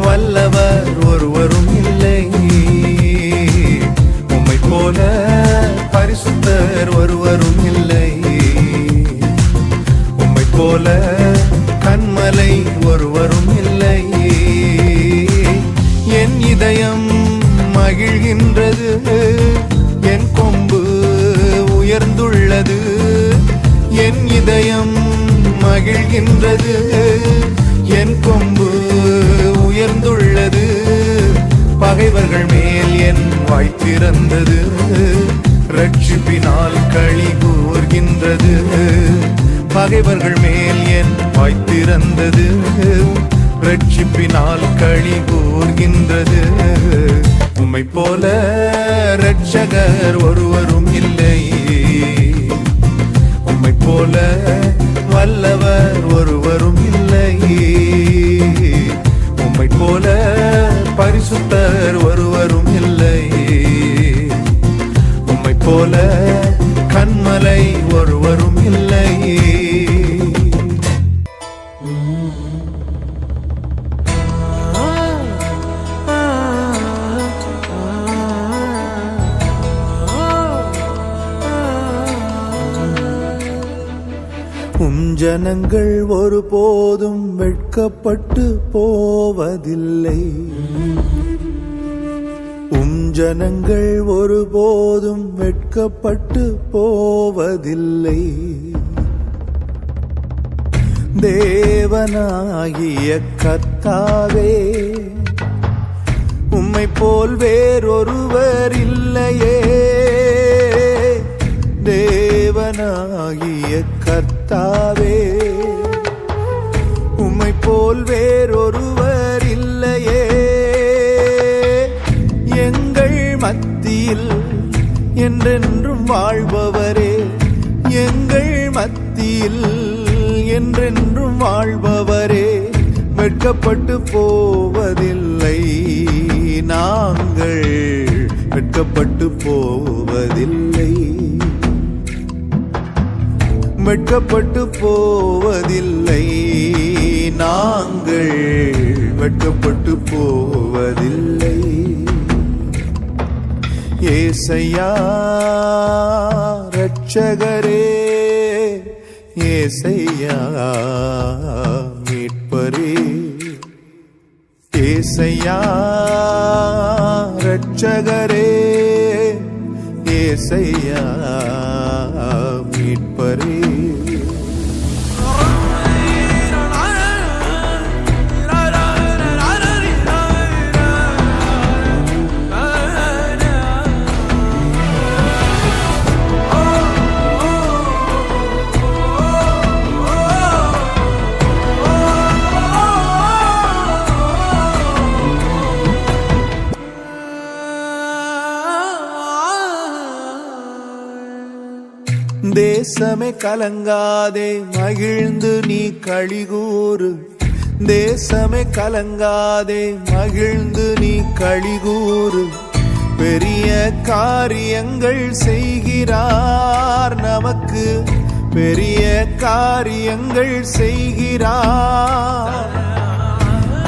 வல்லவர் ஒருவரும் இல்லை. உம்மை போல பரிசுத்தர் ஒருவரும் இல்லை. உம்மை போல கன்மலை ஒருவரும் இல்லை. என் இதயம் மகிழ்கின்றது, என் கொம்பு உயர்ந்துள்ளது. என் இதயம் மகிழ்கின்றது, என் கொம்பு உயர்ந்துள்ளது. பகைவர்கள் மேல் என் வாய் திறந்தது, ரட்சிப்பினால் களி கூர்கின்றது. பகைவர்கள் மேல் என் வாய் திறந்தது, ரட்சிப்பினால் களி கூர்கின்றது. உம்மை போல இரட்சகர் ஒருவரும் இல்லை. உம்மை போல வல்லவர் ஒருவரும் இல்லை. உம்மை போல பரிசுத்தர் ஒருவரும் இல்லை. உம்மை போல கன்மலை ஒருவரும் இல்லை. ஜனங்கள் ஒருபோதும் வெட்கப்பட்டு போவதில்லை. ஜனங்கள் ஒருபோதும் வெட்கப்பட்டு போவதில்லை. தேவனாகிய கர்த்தாவே, உம்மை போல் வேறொருவர் இல்லையே. தேவனாகிய கர்த்தாவே, உம்மை போல் வேறொருவர் இல்லையே. எங்கள் மத்தியில் என்றென்றும் வாழ்பவரே, எங்கள் மத்தியில் என்றென்றும் வாழ்பவரே, வெட்கப்பட்டு போவதில்லை நாங்கள், வெட்கப்பட்டு போவதில்லை, வெட்கப்பட்டு போவதில்லை நாங்கள், வெட்கப்பட்டு போவதில்லை. ஏசையா இரட்சகரே, ஏசையா மீட்பரே, ஏசையா இரட்சகரே, ஏசையா மீட்பரே. தேசமே கலங்காதே மகிழ்ந்து நீ களிகூறு, தேசமே கலங்காதே மகிழ்ந்து நீ களிகூறு. பெரிய காரியங்கள் செய்கிறார் நமக்கு, பெரிய காரியங்கள் செய்கிறார்.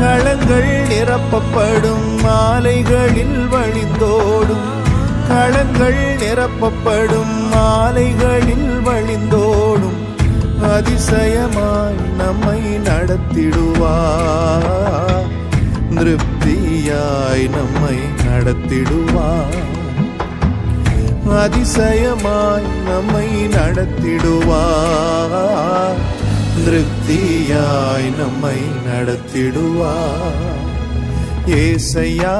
களங்கள் நிரப்பப்படும் மாலைகளில் வழிந்தோடும், களங்கள் நிரப்பப்படும் மாலைகளில் வழிந்தோடும். அதிசயமாய் நம்மை நடத்திடுவார், திருப்தியாய் நம்மை நடத்திடுவார். அதிசயமாய் நம்மை நடத்திடுவார், திருப்தியாய் நம்மை நடத்திடுவார். ஏசையா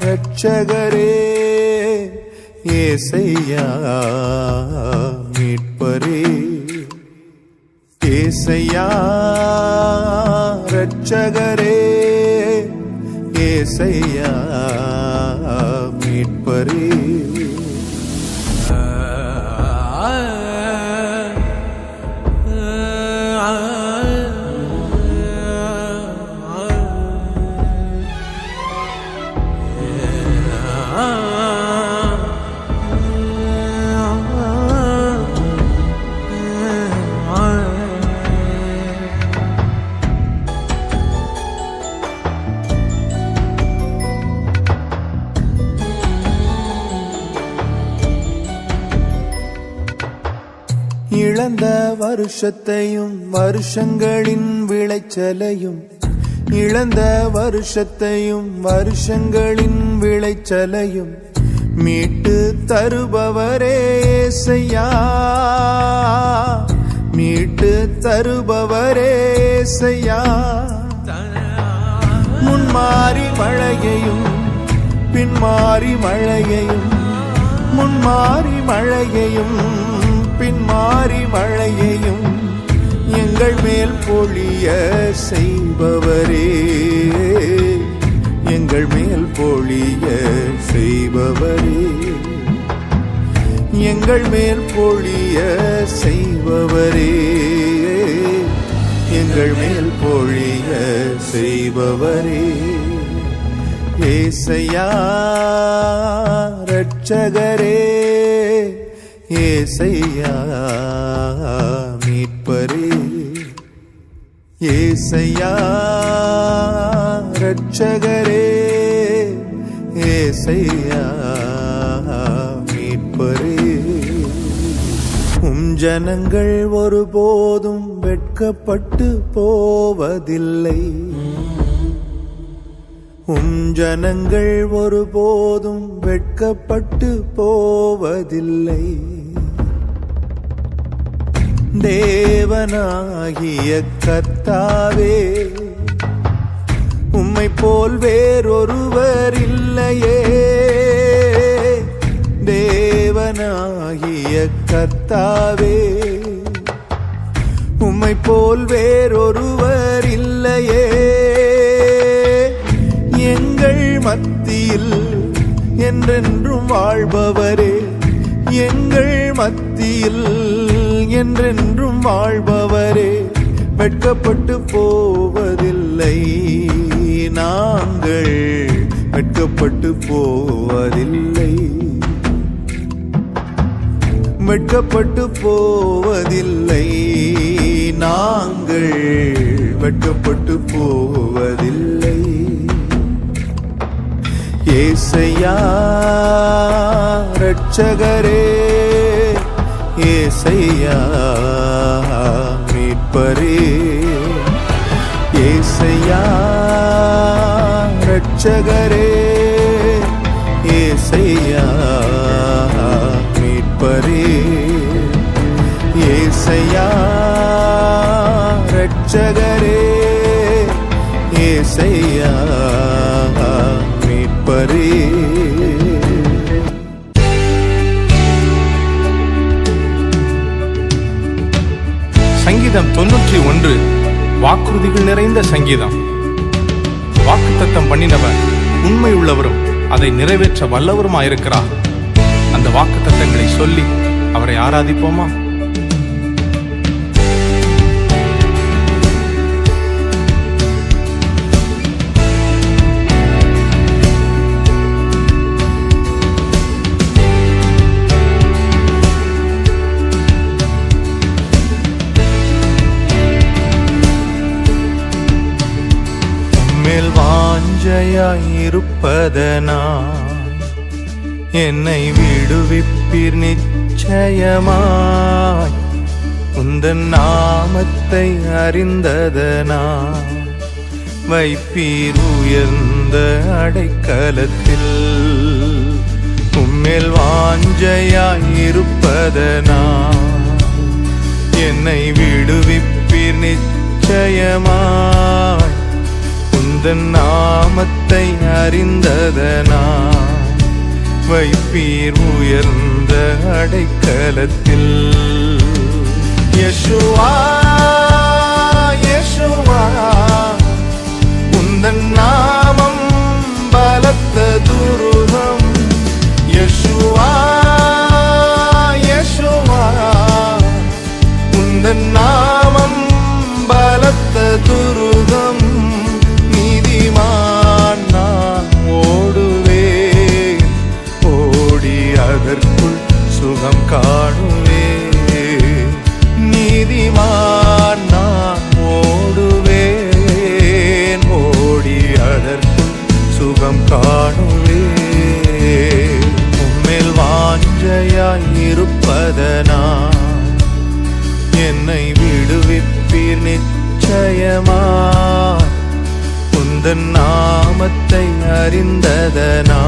இரட்சகரே, ஏசையா மீட்பரே, ஏசையா இரட்சகரே, ஏசையா மீட்பரே. இழந்த வருஷத்தையும் வருஷங்களின் விளைச்சலையும், இழந்த வருஷத்தையும் வருஷங்களின் விளைச்சலையும் மீட்டு தருபவரே ஏசையா, மீட்டு தருபவரே ஏசையா. முன்மாறி மழையையும் பின்மாறி மழையையும், முன்மாறி மழையையும் பின்மாறி மழையையும் எங்கள் மேல் பொழிய செய்பவரே, எங்கள் மேல் பொழிய செய்பவரே, எங்கள் மேல் பொழிய செய்பவரே, எங்கள் மேல் பொழிய செய்பவரே. ஏசையா இரட்சகரே, ஏசையா மீட்பரே, ஏசையா இரட்சகரே, ஏசையா மீட்பரே. ஜனங்கள் ஒருபோதும் வெட்கப்பட்டு போவதில்லை, ஜனங்கள் ஒருபோதும் வெட்கப்பட்டு போவதில்லை. தேவனாகிய கர்த்தாவே, உம்மை போல் வேறொருவர் இல்லையே. தேவனாகிய கர்த்தாவே, உம்மை போல் வேறொருவர் இல்லையே. எங்கள் மத்தியில் என்றென்றும் வாழ்பவரே, எங்கள் மத்தியில் என்றென்றும் வாழ்பவரே, வெட்கப்பட்டு போவதில்லை நாங்கள், வெட்கப்பட்டு போவதில்லை, வெட்கப்பட்டு போவதில்லை நாங்கள், வெட்கப்பட்டு போவதில்லை. ஏசையா இரட்சகரே, ஏசையா மீட்பரே, ஏசையா இரட்சகரே, ஏசையா மீட்பரே, ஏசையா இரட்சகரே, ஏசையா மீட்பரே. சங்கீதம் 91 வாக்குறுதிகள் நிறைந்த சங்கீதம். வாக்குத்தத்தம் பண்ணினவர் உண்மை உள்ளவரும் அதை நிறைவேற்ற வல்லவருமாயிருக்கிறார். அந்த வாக்குத்தத்தங்களை சொல்லி அவரை ஆராதிப்போமா? வாஞ்சையாயிருப்பதனா என்னை விடுவிப்பீர் நிச்சயமாய். உந்தன் நாமத்தை அறிந்ததனா வைப்பீர் உயர்ந்த அடைக்கலத்தில். உம்மேல் வாஞ்சையாயிருப்பதனா என்னை விடுவிப்பீர் நிச்சயமாய். உந்தன் நாமத்தை அறிந்ததனா வைப்பீர் உயர்ந்த அடைக்கலத்தில். யெஷுவா யெஷுவா உந்தன் நாமம் பலத்த துருகம். யெஷுவா யெஷுவா உந்தன் நாமம் பலத்த துருகம். நீதிமான் நான் ஓடுவேன், ஓடி அதற்குள் சுகம் காணுவேன். நீதிமான் நான் ஓடுவேன், ஓடி அதற்குள் சுகம் காணுவேன். உம்மேல் வாஞ்சையாயிருப்பதனா என்னை விடுவிப்பீர் நிச்சயமாய். உந்தன் நாமத்தை அறிந்ததனா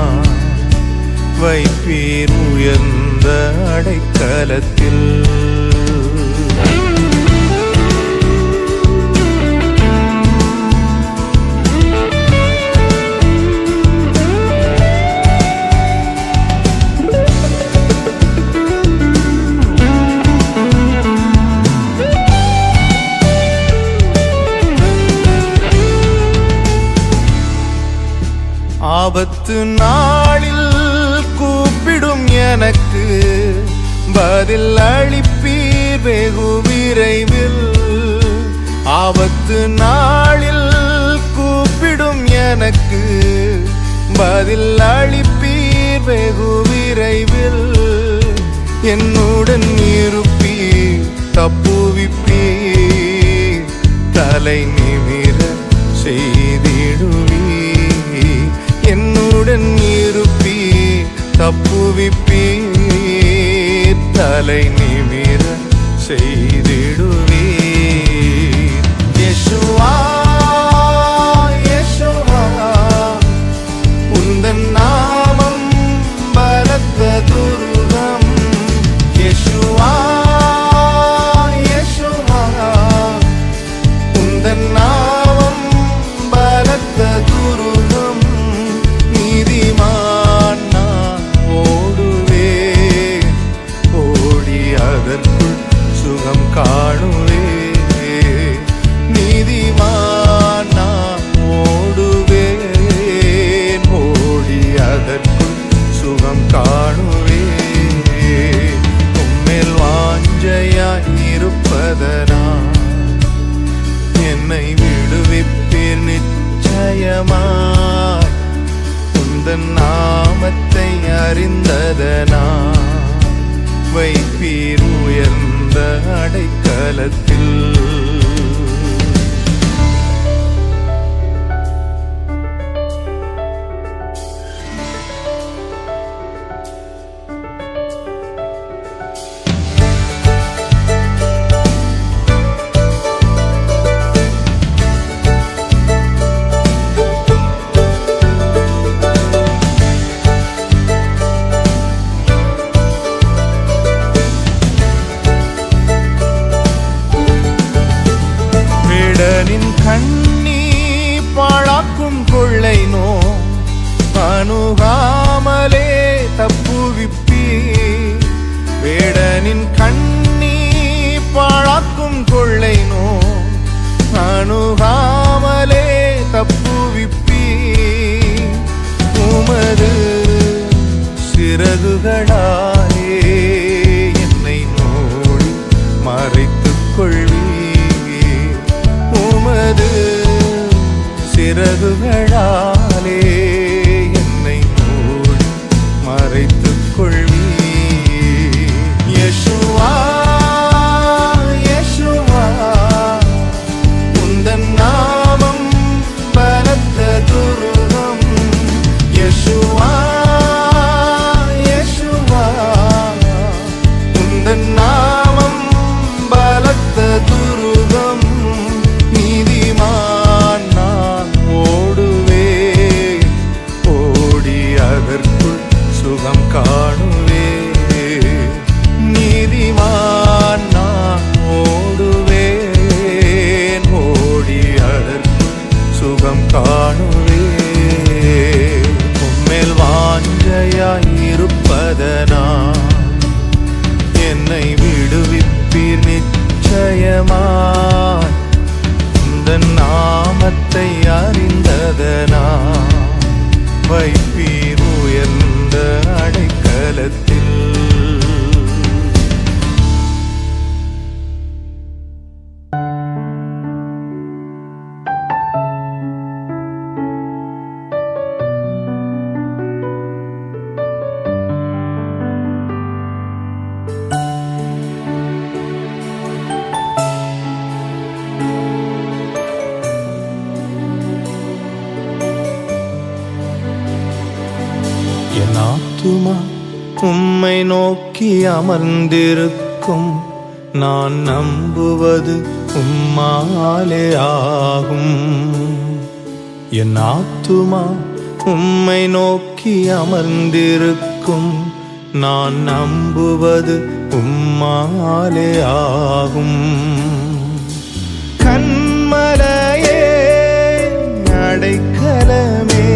வைப்பீர் உயர்ந்த அடைக்கலத்தில். ஆபத்து நாளில் கூப்பிடும் எனக்கு பதில் அளிப்பீர் வெகு விரைவில். ஆபத்து நாளில் கூப்பிடும் எனக்கு பதில் அளிப்பீர் வெகு விரைவில். என்னுடன் இருப்பீர், தப்புவிப்பீர், தலை நிமிர செய்திடுவீர். என்னுடன் இருப்பீர், தப்புவிப்பீர், தலை நிமிர செய்திடுவீர். யெஷுவா யெஷுவா உந்தன் நாமம் பலத்த துருகம். யெஷுவா யெஷுவா இருப்பதனால் என்னை விடுவிப்பீர் நிச்சயமாய். உந்தன் நாமத்தை அறிந்ததனால் வைப்பீர் உயர்ந்த அடைக்கலத்தில். வேடனின் கண்ணி பாழாக்கும் கொள்ளை நோ அணுகாமலே தப்புவிப்பீ. வேடனின் கண்ணி பாழாக்கும் கொள்ளை நோ அணுகாமலே தப்புவிப்பீ. உமது சிறகுகளாலே என்னை நோடி மறைத்துக் கொள்வீ. உமது சிறகுகளாலே என்னை மூடி மறைத்துக் கொள்வீ. யெஷுவா யெஷுவா உந்தன் நாமம் பலத்த துருகம். யெஷுவா யெஷுவா உந்தன் நாமம் பலத்த துருகம். நீதிமான் நான் ஓடுவேன், ஓடி அதற்குள் சுகம் காணுவேன். நீதிமான் நான் ஓடுவேன், ஓடி அதற்குள் சுகம் காணுவேன். உம்மேல் வாஞ்சையாய் இருப்பதனால் என்னை விடுவிப்பீர் நிச்சயமாய். உந்தன் நாமத்தை அறிந்ததனால் வைப்பீர் உயர்ந்த அடைக்கலத்தில். என் ஆத்துமா உம்மை நோக்கி அமர்ந்திருக்கும். நான் நம்புவது உம்மாலே ஆகும். என் ஆத்துமா உம்மை நோக்கி அமர்ந்திருக்கும். நான் நம்புவது உம்மாலே ஆகும். கண்மலையே அடைக்கலமே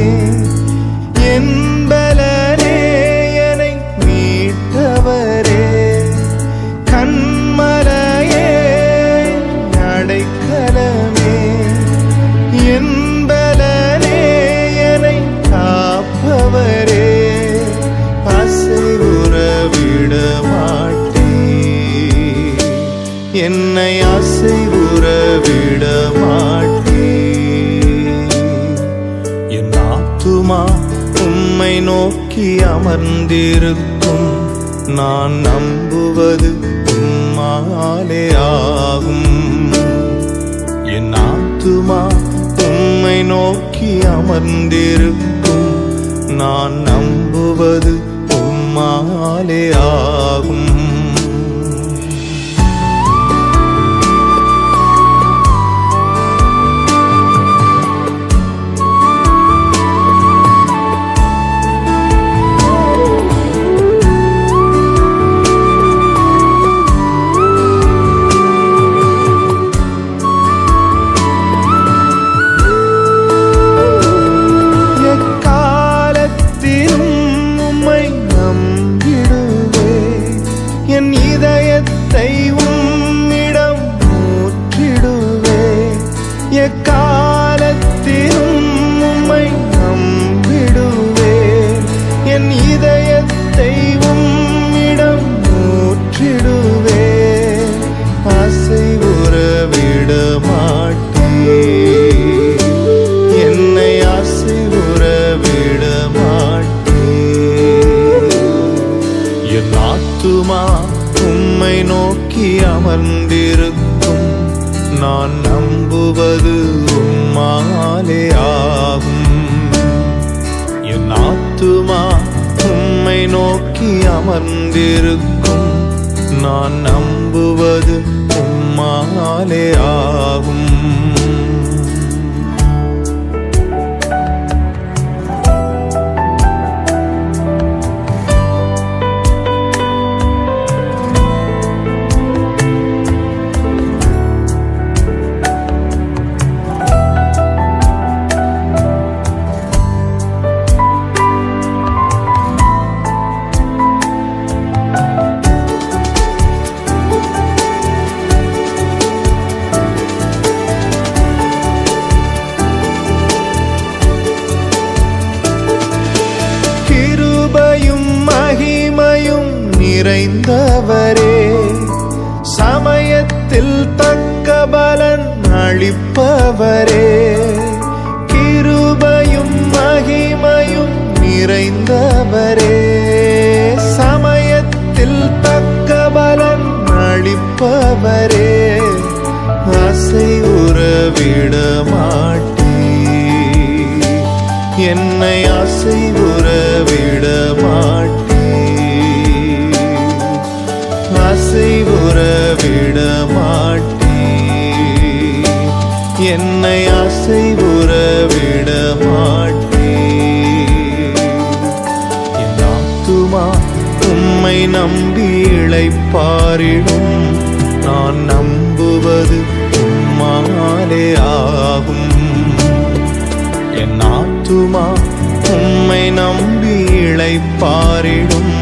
என்பலனே என்னை மீட்டவரே. கண்மலையே அடைக்கலமே என்பலனே என்னை காப்பவரே. அசைவுற விட மாட்டீர், என்னை அசைவுற விட மாட்டீர். என் ஆத்துமா உம்மை நோக்கி அமர்ந்திருக்கும். நான் நம்புவது உம்மாலே ஆகும். என் ஆத்துமா உம்மை நோக்கி அமர்ந்திருக்கும். நான் நம்புவது உம்மாலே ஆகும். அமர்ந்திருக்கும் நான் நம்புவது உம்மாலே ஆகும். என் ஆத்துமா உம்மை நோக்கி அமர்ந்திருக்கும் நான் நம்புவது உம்மாலே ஆகும். நிறைந்தவரே, சமயத்தில் தக்க பலன் அளிப்பவரே, கிருபையும் மகிமையும் நிறைந்தவரே, சமயத்தில் தக்க பலன் அளிப்பவரே, அசைவுற விட மாட்டீர், என்னை அசைவுற விட மாட்டீர், அசைவுற விட மாட்டீர், என்னை அசைவுற விட மாட்டீர். என் ஆத்துமா உம்மை நம்பி இளைப்பாறிடும் நான் நம்புவது உம்மாலே ஆகும். என் ஆத்துமா உம்மை நம்பி இளைப்பாறிடும்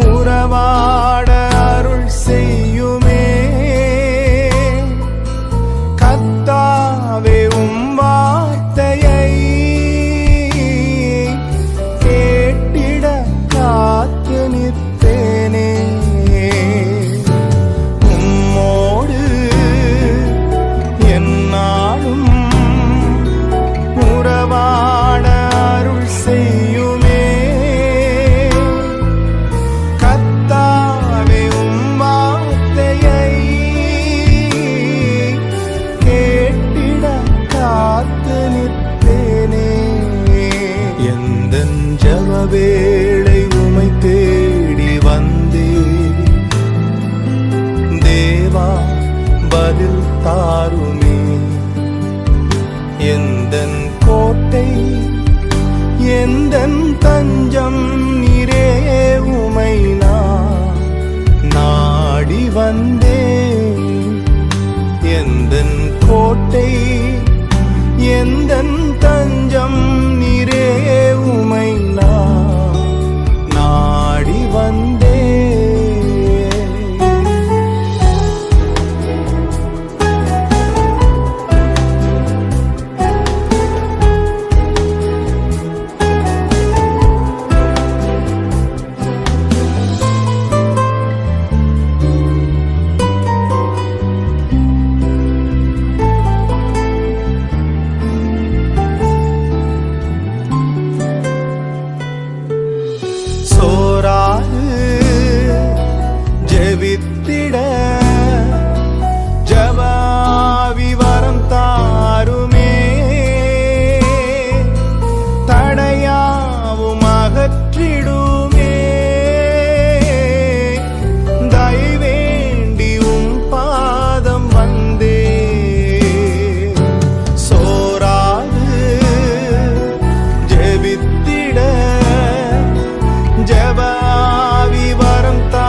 உறவாட அருள் செய்யுமே கர்த்தாவே, உம் வார்த்தையை கேட்டிட காத்து நிற்பேனே. உம்மோடு என்னாலும் உறவாட அருள் செய்யுமே கர்த்தாவே, ஆவி வரம் தா